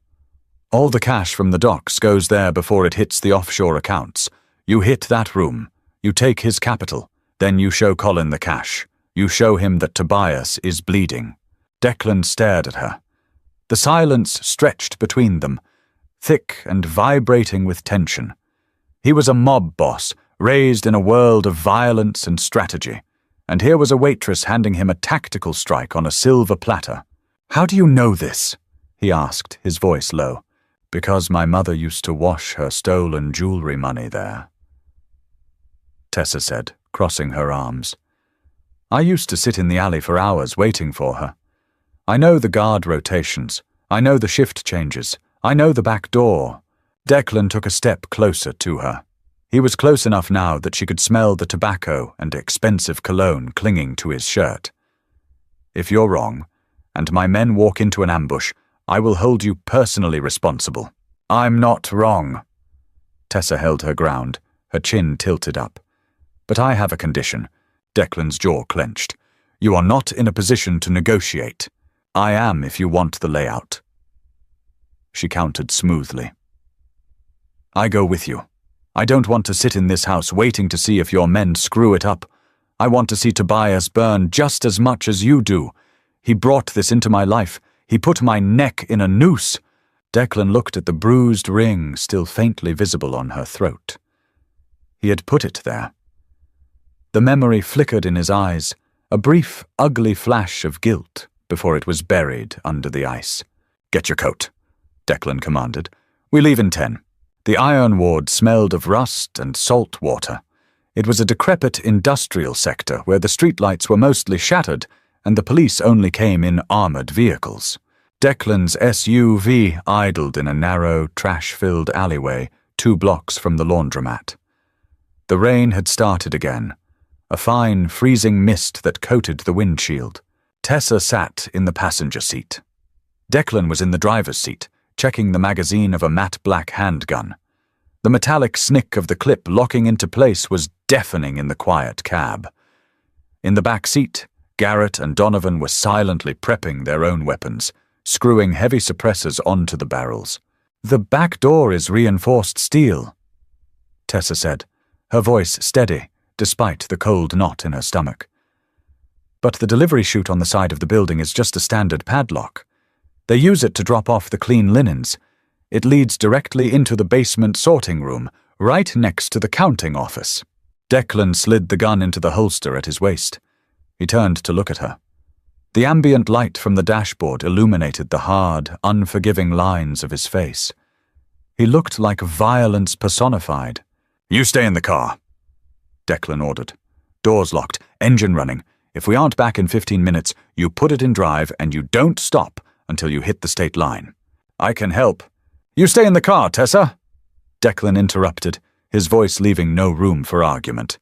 All the cash from the docks goes there before it hits the offshore accounts. You hit that room. You take his capital. Then you show Colin the cash. You show him that Tobias is bleeding. Declan stared at her. The silence stretched between them, thick and vibrating with tension. He was a mob boss, raised in a world of violence and strategy, and here was a waitress handing him a tactical strike on a silver platter. How do you know this? He asked, his voice low. Because my mother used to wash her stolen jewelry money there, Tessa said, crossing her arms. I used to sit in the alley for hours waiting for her. I know the guard rotations. I know the shift changes. I know the back door. Declan took a step closer to her. He was close enough now that she could smell the tobacco and expensive cologne clinging to his shirt. If you're wrong, and my men walk into an ambush, I will hold you personally responsible. I'm not wrong. Tessa held her ground, her chin tilted up. But I have a condition. Declan's jaw clenched. You are not in a position to negotiate. I am if you want the layout. She countered smoothly. I go with you. I don't want to sit in this house waiting to see if your men screw it up. I want to see Tobias burn just as much as you do. He brought this into my life. He put my neck in a noose. Declan looked at the bruised ring still faintly visible on her throat. He had put it there. The memory flickered in his eyes, a brief, ugly flash of guilt before it was buried under the ice. Get your coat, Declan commanded. We leave in 10. The iron ward smelled of rust and salt water. It was a decrepit industrial sector where the streetlights were mostly shattered and the police only came in armored vehicles. Declan's SUV idled in a narrow, trash-filled alleyway 2 blocks from the laundromat. The rain had started again, a fine, freezing mist that coated the windshield. Tessa sat in the passenger seat. Declan was in the driver's seat, checking the magazine of a matte black handgun. The metallic snick of the clip locking into place was deafening in the quiet cab. In the back seat, Garrett and Donovan were silently prepping their own weapons, screwing heavy suppressors onto the barrels. "The back door is reinforced steel," Tessa said, her voice steady, despite the cold knot in her stomach. "But the delivery chute on the side of the building is just a standard padlock. They use it to drop off the clean linens. It leads directly into the basement sorting room, right next to the counting office." Declan slid the gun into the holster at his waist. He turned to look at her. The ambient light from the dashboard illuminated the hard, unforgiving lines of his face. He looked like violence personified. "You stay in the car," Declan ordered. "Doors locked, engine running. If we aren't back in 15 minutes, you put it in drive and you don't stop until you hit the state line." "I can help." "You stay in the car, Tessa," Declan interrupted, his voice leaving no room for argument.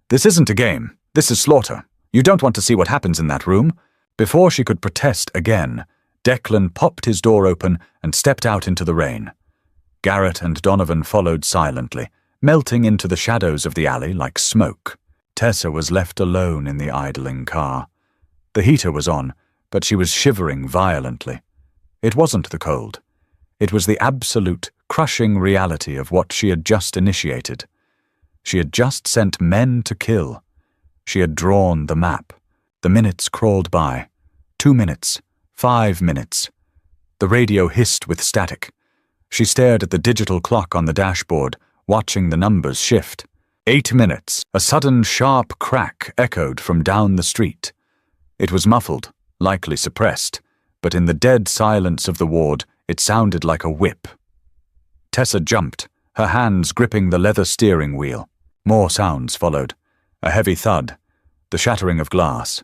"This isn't a game. This is slaughter. You don't want to see what happens in that room." Before she could protest again, Declan popped his door open and stepped out into the rain. Garrett and Donovan followed silently, melting into the shadows of the alley like smoke. Tessa was left alone in the idling car. The heater was on, but she was shivering violently. It wasn't the cold. It was the absolute, crushing reality of what she had just initiated. She had just sent men to kill. She had drawn the map. The minutes crawled by. 2 minutes. 5 minutes. The radio hissed with static. She stared at the digital clock on the dashboard, watching the numbers shift. 8 minutes. A sudden sharp crack echoed from down the street. It was muffled, likely suppressed, but in the dead silence of the ward, it sounded like a whip. Tessa jumped, her hands gripping the leather steering wheel. More sounds followed. A heavy thud, the shattering of glass.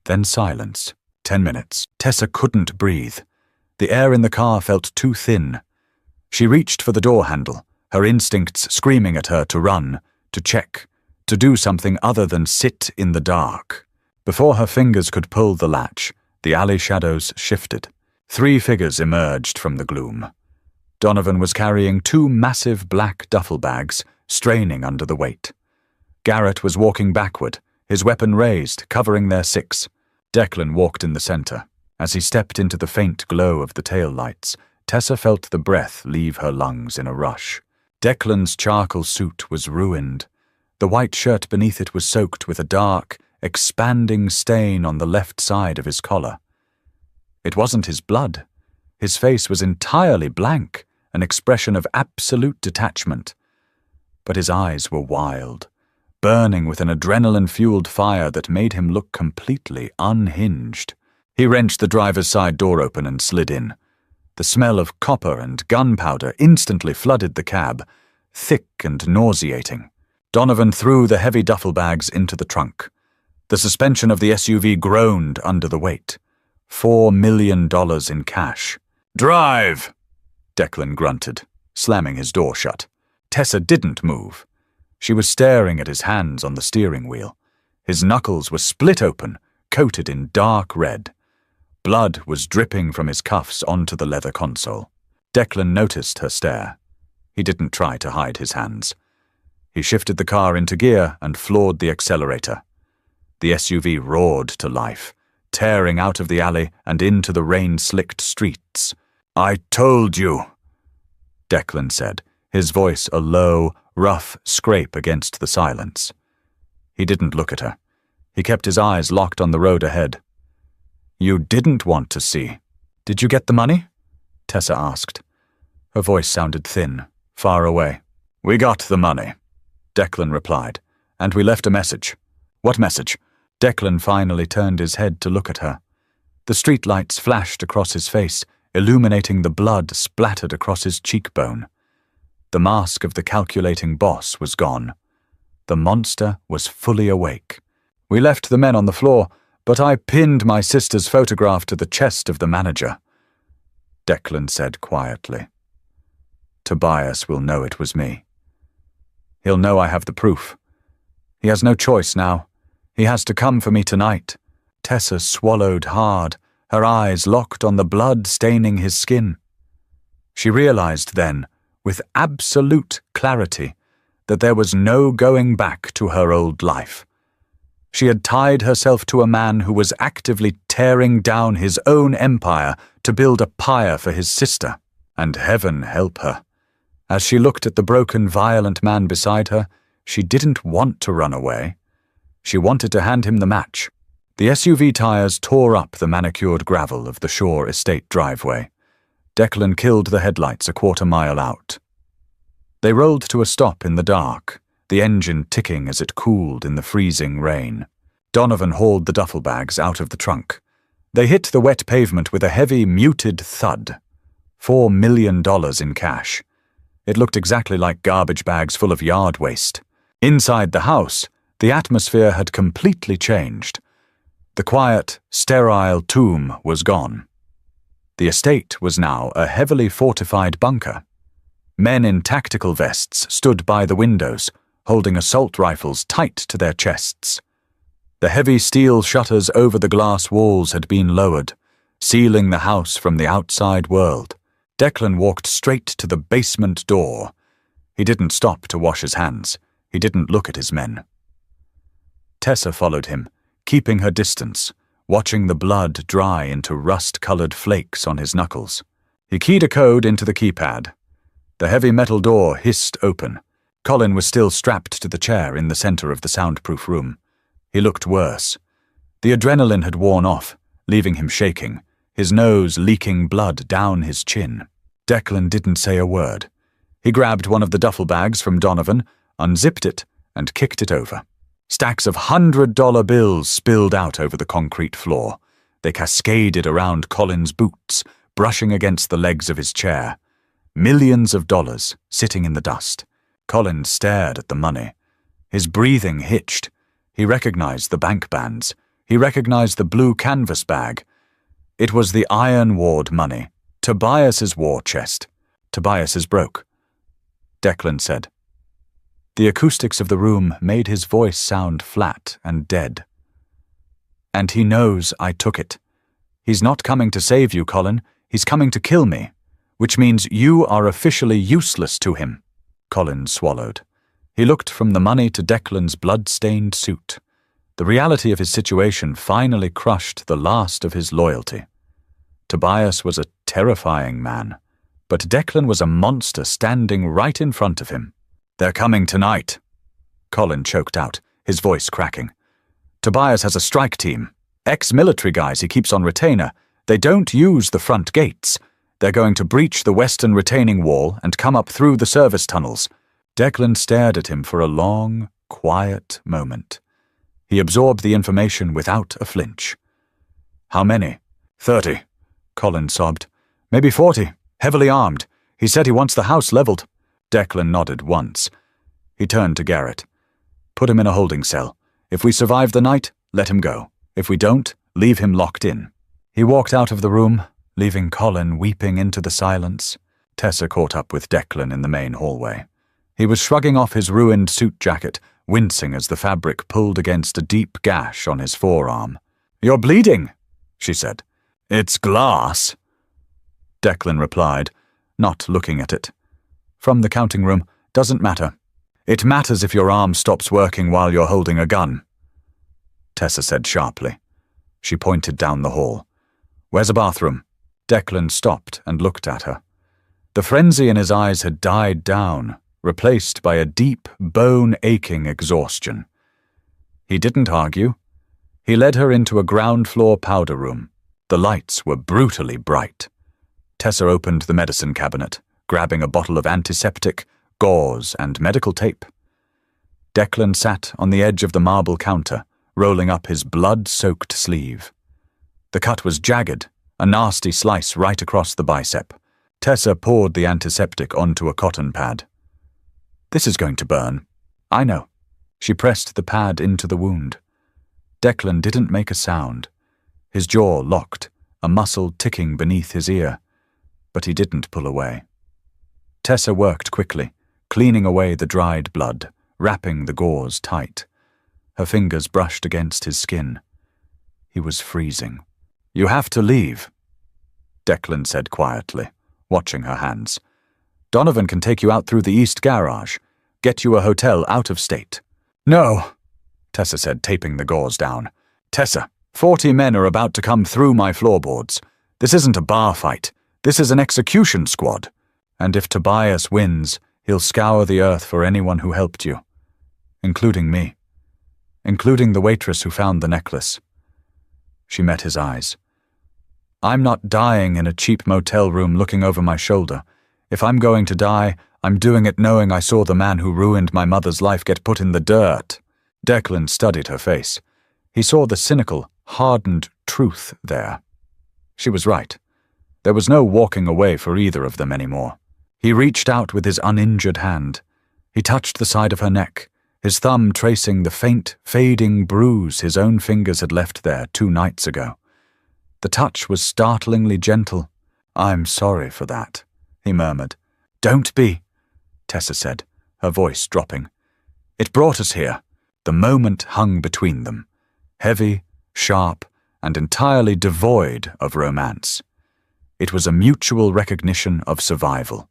Then silence. 10 minutes. Tessa couldn't breathe. The air in the car felt too thin. She reached for the door handle, her instincts screaming at her to run, to check, to do something other than sit in the dark. Before her fingers could pull the latch, the alley shadows shifted. 3 figures emerged from the gloom. Donovan was carrying 2 massive black duffel bags, straining under the weight. Garrett was walking backward, his weapon raised, covering their 6. Declan walked in the center. As he stepped into the faint glow of the tail lights, Tessa felt the breath leave her lungs in a rush. Declan's charcoal suit was ruined. The white shirt beneath it was soaked with a dark, expanding stain on the left side of his collar. It wasn't his blood. His face was entirely blank, an expression of absolute detachment. But his eyes were wild, burning with an adrenaline-fueled fire that made him look completely unhinged. He wrenched the driver's side door open and slid in. The smell of copper and gunpowder instantly flooded the cab, thick and nauseating. Donovan threw the heavy duffel bags into the trunk. The suspension of the SUV groaned under the weight. $4 million in cash. "Drive!" Declan grunted, slamming his door shut. Tessa didn't move. She was staring at his hands on the steering wheel. His knuckles were split open, coated in dark red. Blood was dripping from his cuffs onto the leather console. Declan noticed her stare. He didn't try to hide his hands. He shifted the car into gear and floored the accelerator. The SUV roared to life, tearing out of the alley and into the rain-slicked streets. "I told you," Declan said, his voice a low, rough scrape against the silence. He didn't look at her. He kept his eyes locked on the road ahead. "You didn't want to see." "Did you get the money?" Tessa asked. Her voice sounded thin, far away. "We got the money," Declan replied, "and we left a message." "What message?" Declan finally turned his head to look at her. The streetlights flashed across his face, illuminating the blood splattered across his cheekbone. The mask of the calculating boss was gone. The monster was fully awake. "We left the men on the floor, but I pinned my sister's photograph to the chest of the manager," Declan said quietly. "Tobias will know it was me. He'll know I have the proof. He has no choice now. He has to come for me tonight." Tessa swallowed hard, her eyes locked on the blood staining his skin. She realized then, with absolute clarity, that there was no going back to her old life. She had tied herself to a man who was actively tearing down his own empire to build a pyre for his sister, and heaven help her. As she looked at the broken, violent man beside her, she didn't want to run away. She wanted to hand him the match. The SUV tires tore up the manicured gravel of the Shore Estate driveway. Declan killed the headlights a quarter-mile out. They rolled to a stop in the dark, the engine ticking as it cooled in the freezing rain. Donovan hauled the duffel bags out of the trunk. They hit the wet pavement with a heavy, muted thud. $4 million in cash. It looked exactly like garbage bags full of yard waste. Inside the house, the atmosphere had completely changed. The quiet, sterile tomb was gone. The estate was now a heavily fortified bunker. Men in tactical vests stood by the windows, holding assault rifles tight to their chests. The heavy steel shutters over the glass walls had been lowered, sealing the house from the outside world. Declan walked straight to the basement door. He didn't stop to wash his hands. He didn't look at his men. Tessa followed him, keeping her distance, watching the blood dry into rust-colored flakes on his knuckles. He keyed a code into the keypad. The heavy metal door hissed open. Colin was still strapped to the chair in the center of the soundproof room. He looked worse. The adrenaline had worn off, leaving him shaking, his nose leaking blood down his chin. Declan didn't say a word. He grabbed one of the duffel bags from Donovan, unzipped it, and kicked it over. Stacks of $100 bills spilled out over the concrete floor. They cascaded around Colin's boots, brushing against the legs of his chair. Millions of dollars sitting in the dust. Colin stared at the money. His breathing hitched. He recognized the bank bands. He recognized the blue canvas bag. It was the Iron Ward money, Tobias's war chest. Tobias is broke, Declan said. The acoustics of the room made his voice sound flat and dead. And he knows I took it. He's not coming to save you, Colin. He's coming to kill me, which means you are officially useless to him. Colin swallowed. He looked from the money to Declan's blood-stained suit. The reality of his situation finally crushed the last of his loyalty. Tobias was a terrifying man, but Declan was a monster standing right in front of him. They're coming tonight, Colin choked out, his voice cracking. Tobias has a strike team. Ex-military guys he keeps on retainer. They don't use the front gates. They're going to breach the western retaining wall and come up through the service tunnels. Declan stared at him for a long, quiet moment. He absorbed the information without a flinch. How many? 30, Colin sobbed. Maybe 40, heavily armed. He said he wants the house leveled. Declan nodded once. He turned to Garrett. Put him in a holding cell. If we survive the night, let him go. If we don't, leave him locked in. He walked out of the room, leaving Colin weeping into the silence. Tessa caught up with Declan in the main hallway. He was shrugging off his ruined suit jacket, wincing as the fabric pulled against a deep gash on his forearm. "You're bleeding," she said. "It's glass," Declan replied, not looking at it. From the counting room, "Doesn't matter. It matters if your arm stops working while you're holding a gun," Tessa said sharply. She pointed down the hall. "Where's a bathroom?" Declan stopped and looked at her. The frenzy in his eyes had died down, replaced by a deep, bone-aching exhaustion. He didn't argue. He led her into a ground-floor powder room. The lights were brutally bright. Tessa opened the medicine cabinet, grabbing a bottle of antiseptic, gauze, and medical tape. Declan sat on the edge of the marble counter, rolling up his blood-soaked sleeve. The cut was jagged, a nasty slice right across the bicep. Tessa poured the antiseptic onto a cotton pad. "This is going to burn." "I know." She pressed the pad into the wound. Declan didn't make a sound. His jaw locked, a muscle ticking beneath his ear. But he didn't pull away. Tessa worked quickly, cleaning away the dried blood, wrapping the gauze tight. Her fingers brushed against his skin. He was freezing. "You have to leave," Declan said quietly, watching her hands. "Donovan can take you out through the east garage, get you a hotel out of state." "No," Tessa said, taping the gauze down. Tessa, 40 men are about to come through my floorboards. This isn't a bar fight. This is an execution squad. And if Tobias wins, he'll scour the earth for anyone who helped you. Including me. Including the waitress who found the necklace. She met his eyes. I'm not dying in a cheap motel room looking over my shoulder. If I'm going to die, I'm doing it knowing I saw the man who ruined my mother's life get put in the dirt. Declan studied her face. He saw the cynical, hardened truth there. She was right. There was no walking away for either of them anymore. He reached out with his uninjured hand. He touched the side of her neck, his thumb tracing the faint, fading bruise his own fingers had left there 2 nights ago. The touch was startlingly gentle. I'm sorry for that, he murmured. Don't be, Tessa said, her voice dropping. It brought us here. The moment hung between them, heavy, sharp, and entirely devoid of romance. It was a mutual recognition of survival.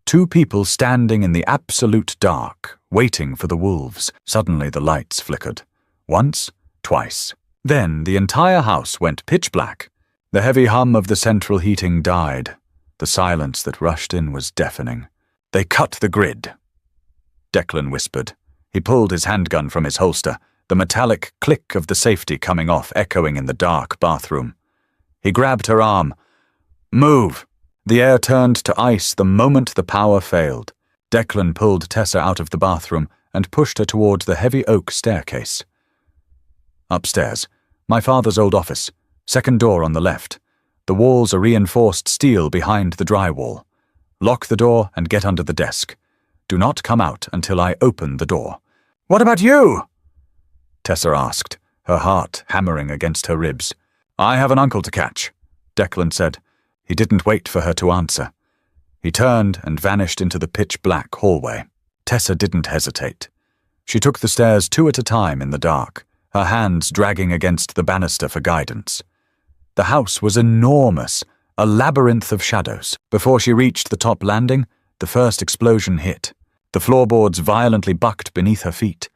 2 people standing in the absolute dark, waiting for the wolves. Suddenly the lights flickered. Once, twice. Then the entire house went pitch black. The heavy hum of the central heating died. The silence that rushed in was deafening. They cut the grid. Declan whispered. He pulled his handgun from his holster, the metallic click of the safety coming off echoing in the dark bathroom. He grabbed her arm. Move! The air turned to ice the moment the power failed. Declan pulled Tessa out of the bathroom and pushed her toward the heavy oak staircase. Upstairs, my father's old office, second door on the left. The walls are reinforced steel behind the drywall. Lock the door and get under the desk. Do not come out until I open the door. What about you? Tessa asked, her heart hammering against her ribs. I have an uncle to catch, Declan said. He didn't wait for her to answer. He turned and vanished into the pitch-black hallway. Tessa didn't hesitate. She took the stairs 2 at a time in the dark, her hands dragging against the banister for guidance. The house was enormous, a labyrinth of shadows. Before she reached the top landing, the first explosion hit. The floorboards violently bucked beneath her feet.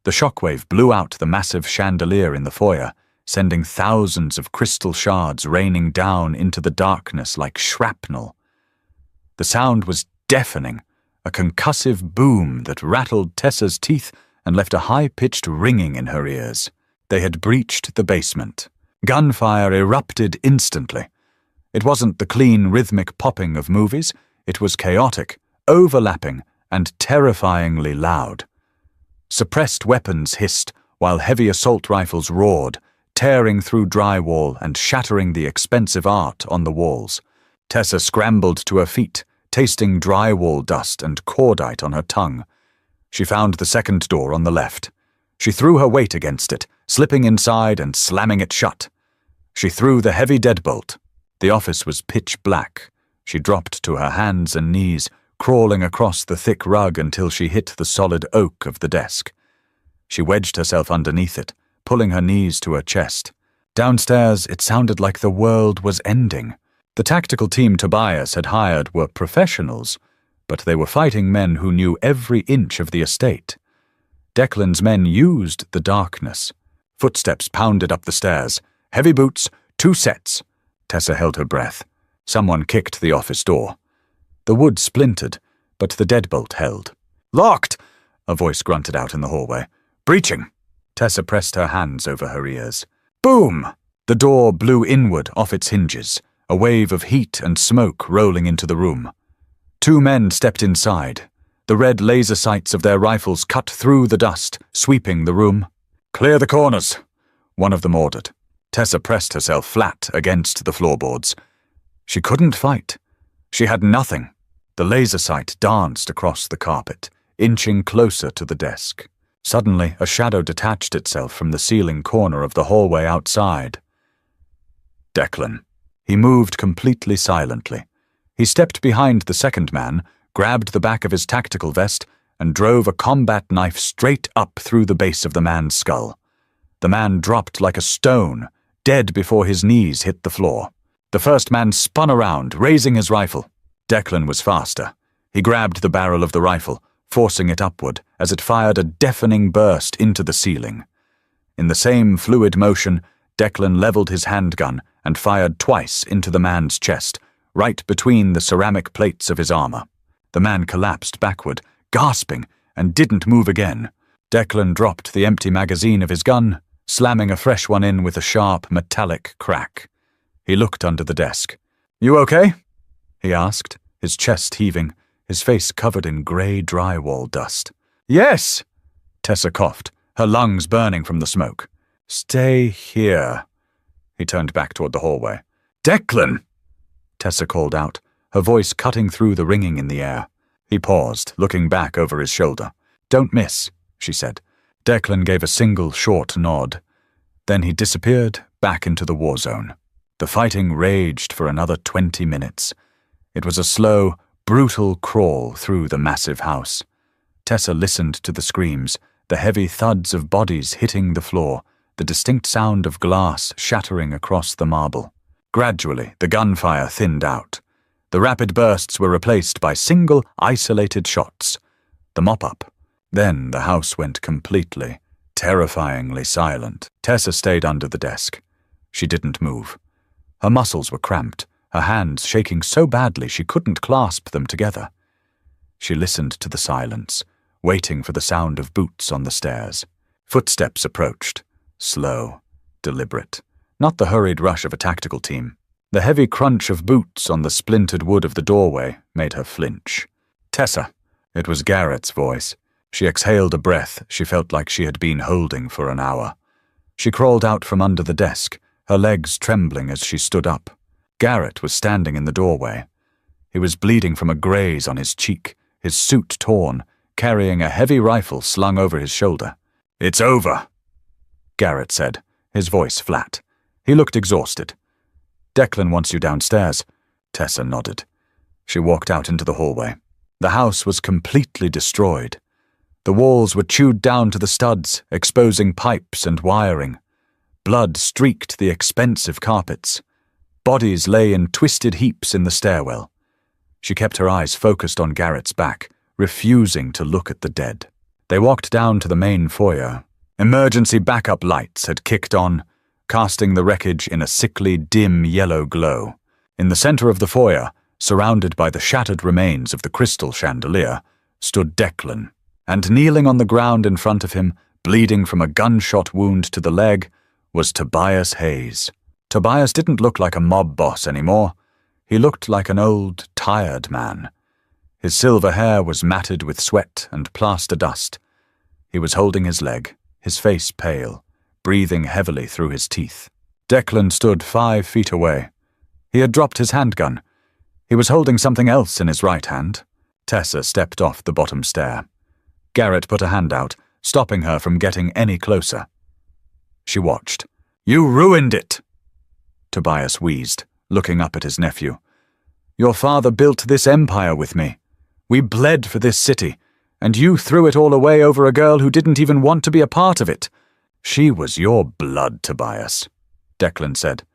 The shockwave blew out the massive chandelier in the foyer, sending thousands of crystal shards raining down into the darkness like shrapnel. The sound was deafening, a concussive boom that rattled Tessa's teeth and left a high-pitched ringing in her ears. They had breached the basement. Gunfire erupted instantly. It wasn't the clean, rhythmic popping of movies. It was chaotic, overlapping, and terrifyingly loud. Suppressed weapons hissed, while heavy assault rifles roared, tearing through drywall and shattering the expensive art on the walls. Tessa scrambled to her feet, tasting drywall dust and cordite on her tongue. She found the second door on the left. She threw her weight against it, slipping inside and slamming it shut. She threw the heavy deadbolt. The office was pitch black. She dropped to her hands and knees, crawling across the thick rug until she hit the solid oak of the desk. She wedged herself underneath it, pulling her knees to her chest. Downstairs, it sounded like the world was ending. The tactical team Tobias had hired were professionals, but they were fighting men who knew every inch of the estate. Declan's men used the darkness. Footsteps pounded up the stairs. Heavy boots, 2 sets. Tessa held her breath. Someone kicked the office door. The wood splintered, but the deadbolt held. Locked! A voice grunted out in the hallway. Breaching! Tessa pressed her hands over her ears. Boom! The door blew inward off its hinges, a wave of heat and smoke rolling into the room. 2 men stepped inside. The red laser sights of their rifles cut through the dust, sweeping the room. Clear the corners, one of them ordered. Tessa pressed herself flat against the floorboards. She couldn't fight. She had nothing. The laser sight danced across the carpet, inching closer to the desk. Suddenly, a shadow detached itself from the ceiling corner of the hallway outside. Declan. He moved completely silently. He stepped behind the second man, grabbed the back of his tactical vest, and drove a combat knife straight up through the base of the man's skull. The man dropped like a stone, dead before his knees hit the floor. The first man spun around, raising his rifle. Declan was faster. He grabbed the barrel of the rifle, forcing it upward as it fired a deafening burst into the ceiling. In the same fluid motion, Declan leveled his handgun and fired twice into the man's chest, right between the ceramic plates of his armor. The man collapsed backward, gasping, and didn't move again. Declan dropped the empty magazine of his gun, slamming a fresh one in with a sharp, metallic crack. He looked under the desk. "You okay?" he asked, his chest heaving, his face covered in grey drywall dust. "Yes," Tessa coughed, her lungs burning from the smoke. "Stay here." He turned back toward the hallway. "Declan!" Tessa called out, her voice cutting through the ringing in the air. He paused, looking back over his shoulder. "Don't miss," she said. Declan gave a single short nod. Then he disappeared back into the war zone. The fighting raged for another 20 minutes. It was a slow, brutal crawl through the massive house. Tessa listened to the screams, the heavy thuds of bodies hitting the floor, the distinct sound of glass shattering across the marble. Gradually, the gunfire thinned out. The rapid bursts were replaced by single, isolated shots. The mop-up. Then the house went completely, terrifyingly silent. Tessa stayed under the desk. She didn't move. Her muscles were cramped, her hands shaking so badly she couldn't clasp them together. She listened to the silence, waiting for the sound of boots on the stairs. Footsteps approached, slow, deliberate, not the hurried rush of a tactical team. The heavy crunch of boots on the splintered wood of the doorway made her flinch. "Tessa," it was Garrett's voice. She exhaled a breath she felt like she had been holding for an hour. She crawled out from under the desk, her legs trembling as she stood up. Garrett was standing in the doorway. He was bleeding from a graze on his cheek, his suit torn, carrying a heavy rifle slung over his shoulder. "It's over," Garrett said, his voice flat. He looked exhausted. "Declan wants you downstairs." Tessa nodded. She walked out into the hallway. The house was completely destroyed. The walls were chewed down to the studs, exposing pipes and wiring. Blood streaked the expensive carpets. Bodies lay in twisted heaps in the stairwell. She kept her eyes focused on Garrett's back, refusing to look at the dead. They walked down to the main foyer. Emergency backup lights had kicked on, casting the wreckage in a sickly, dim yellow glow. In the center of the foyer, surrounded by the shattered remains of the crystal chandelier, stood Declan, and kneeling on the ground in front of him, bleeding from a gunshot wound to the leg, was Tobias Hayes. Tobias didn't look like a mob boss anymore. He looked like an old, tired man. His silver hair was matted with sweat and plaster dust. He was holding his leg, his face pale, breathing heavily through his teeth. Declan stood 5 feet away. He had dropped his handgun. He was holding something else in his right hand. Tessa stepped off the bottom stair. Garrett put a hand out, stopping her from getting any closer. She watched. "You ruined it," Tobias wheezed, looking up at his nephew. "Your father built this empire with me. We bled for this city, and you threw it all away over a girl who didn't even want to be a part of it. She was your blood, Tobias," Declan said.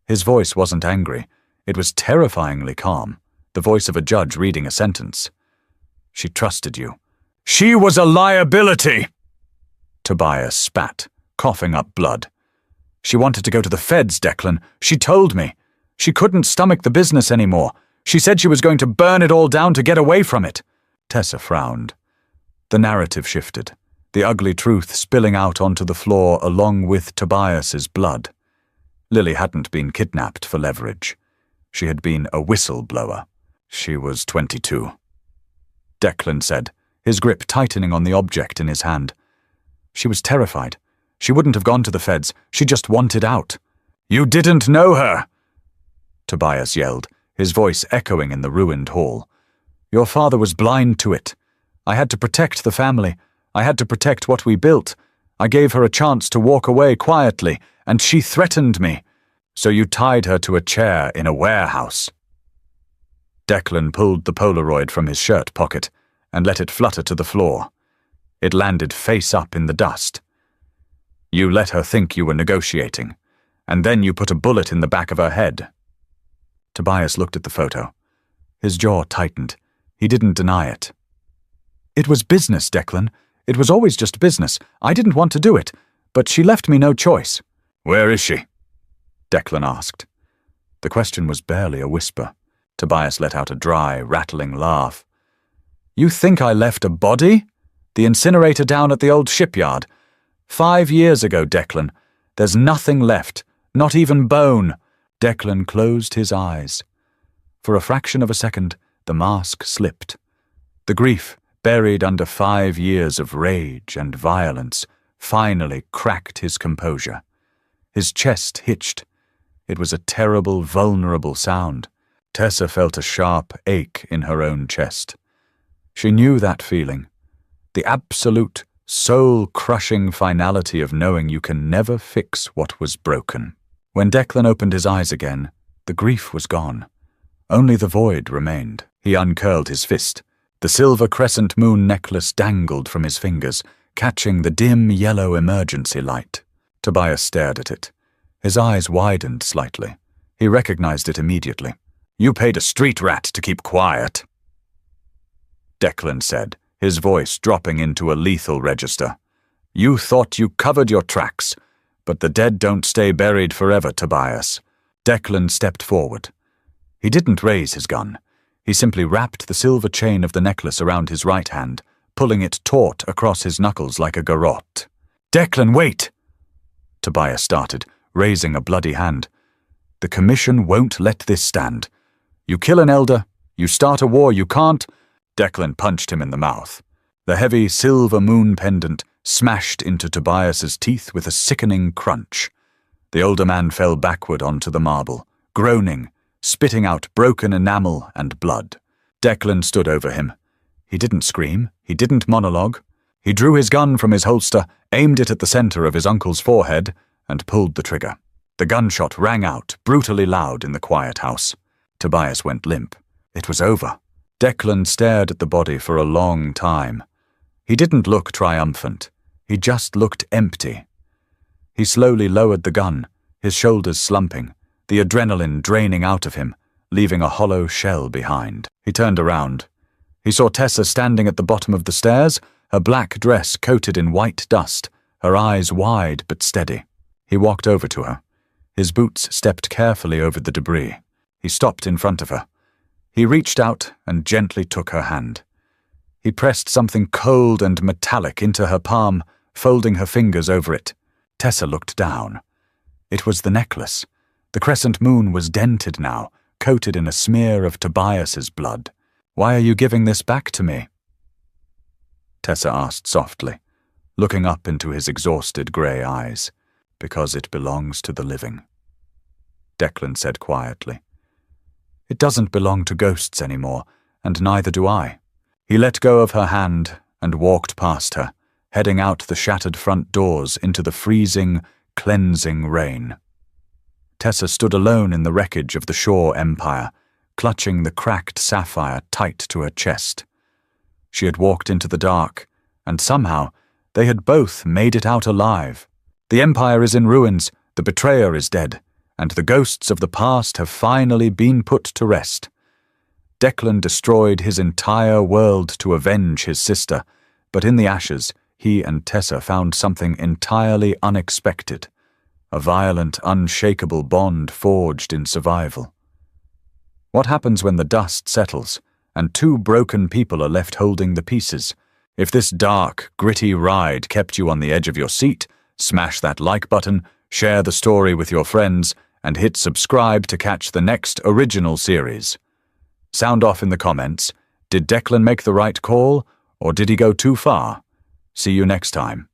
His voice wasn't angry. It was terrifyingly calm, the voice of a judge reading a sentence. "She trusted you." "She was a liability," Tobias spat, coughing up blood. "She wanted to go to the feds, Declan. She told me. She couldn't stomach the business anymore. She said she was going to burn it all down to get away from it." Tessa frowned. The narrative shifted, the ugly truth spilling out onto the floor along with Tobias's blood. Lily hadn't been kidnapped for leverage. She had been a whistleblower. She was 22. Declan said, his grip tightening on the object in his hand. She was terrified. She wouldn't have gone to the feds. She just wanted out. "You didn't know her," Tobias yelled, his voice echoing in the ruined hall. "Your father was blind to it. I had to protect the family. I had to protect what we built. I gave her a chance to walk away quietly, and she threatened me. So you tied her to a chair in a warehouse." Declan pulled the Polaroid from his shirt pocket and let it flutter to the floor. It landed face up in the dust. "You let her think you were negotiating, and then you put a bullet in the back of her head." Tobias looked at the photo. His jaw tightened. He didn't deny it. It was business, Declan. It was always just business. I didn't want to do it, but she left me no choice. Where is she? Declan asked. The question was barely a whisper. Tobias let out a dry, rattling laugh. You think I left a body? The incinerator down at the old shipyard. 5 years ago, Declan. There's nothing left, not even bone. Declan closed his eyes. For a fraction of a second, the mask slipped. The grief, buried under 5 years of rage and violence, finally cracked his composure. His chest hitched. It was a terrible, vulnerable sound. Tessa felt a sharp ache in her own chest. She knew that feeling. The absolute, soul-crushing finality of knowing you can never fix what was broken. When Declan opened his eyes again, the grief was gone. Only the void remained. He uncurled his fist. The silver crescent moon necklace dangled from his fingers, catching the dim yellow emergency light. Tobias stared at it. His eyes widened slightly. He recognized it immediately. You paid a street rat to keep quiet, Declan said, his voice dropping into a lethal register. You thought you covered your tracks, but the dead don't stay buried forever, Tobias. Declan stepped forward. He didn't raise his gun. He simply wrapped the silver chain of the necklace around his right hand, pulling it taut across his knuckles like a garrote. Declan, wait! Tobias started, raising a bloody hand. The Commission won't let this stand. You kill an elder, you start a war you can't. Declan punched him in the mouth. The heavy silver moon pendant smashed into Tobias's teeth with a sickening crunch. The older man fell backward onto the marble, groaning, spitting out broken enamel and blood. Declan stood over him. He didn't scream, he didn't monologue. He drew his gun from his holster, aimed it at the center of his uncle's forehead, and pulled the trigger. The gunshot rang out, brutally loud in the quiet house. Tobias went limp. It was over. Declan stared at the body for a long time. He didn't look triumphant. He just looked empty. He slowly lowered the gun, his shoulders slumping, the adrenaline draining out of him, leaving a hollow shell behind. He turned around. He saw Tessa standing at the bottom of the stairs, her black dress coated in white dust, her eyes wide but steady. He walked over to her. His boots stepped carefully over the debris. He stopped in front of her. He reached out and gently took her hand. He pressed something cold and metallic into her palm, folding her fingers over it. Tessa looked down. It was the necklace. The crescent moon was dented now, coated in a smear of Tobias's blood. Why are you giving this back to me? Tessa asked softly, looking up into his exhausted grey eyes. Because it belongs to the living. Declan said quietly. It doesn't belong to ghosts anymore, and neither do I. He let go of her hand and walked past her, heading out the shattered front doors into the freezing, cleansing rain. Tessa stood alone in the wreckage of the Shaw Empire, clutching the cracked sapphire tight to her chest. She had walked into the dark, and somehow they had both made it out alive. The Empire is in ruins, the betrayer is dead, and the ghosts of the past have finally been put to rest. Declan destroyed his entire world to avenge his sister, but in the ashes, he and Tessa found something entirely unexpected, a violent, unshakable bond forged in survival. What happens when the dust settles, and two broken people are left holding the pieces? If this dark, gritty ride kept you on the edge of your seat, smash that like button, share the story with your friends, and hit subscribe to catch the next original series. Sound off in the comments. Did Declan make the right call, or did he go too far? See you next time.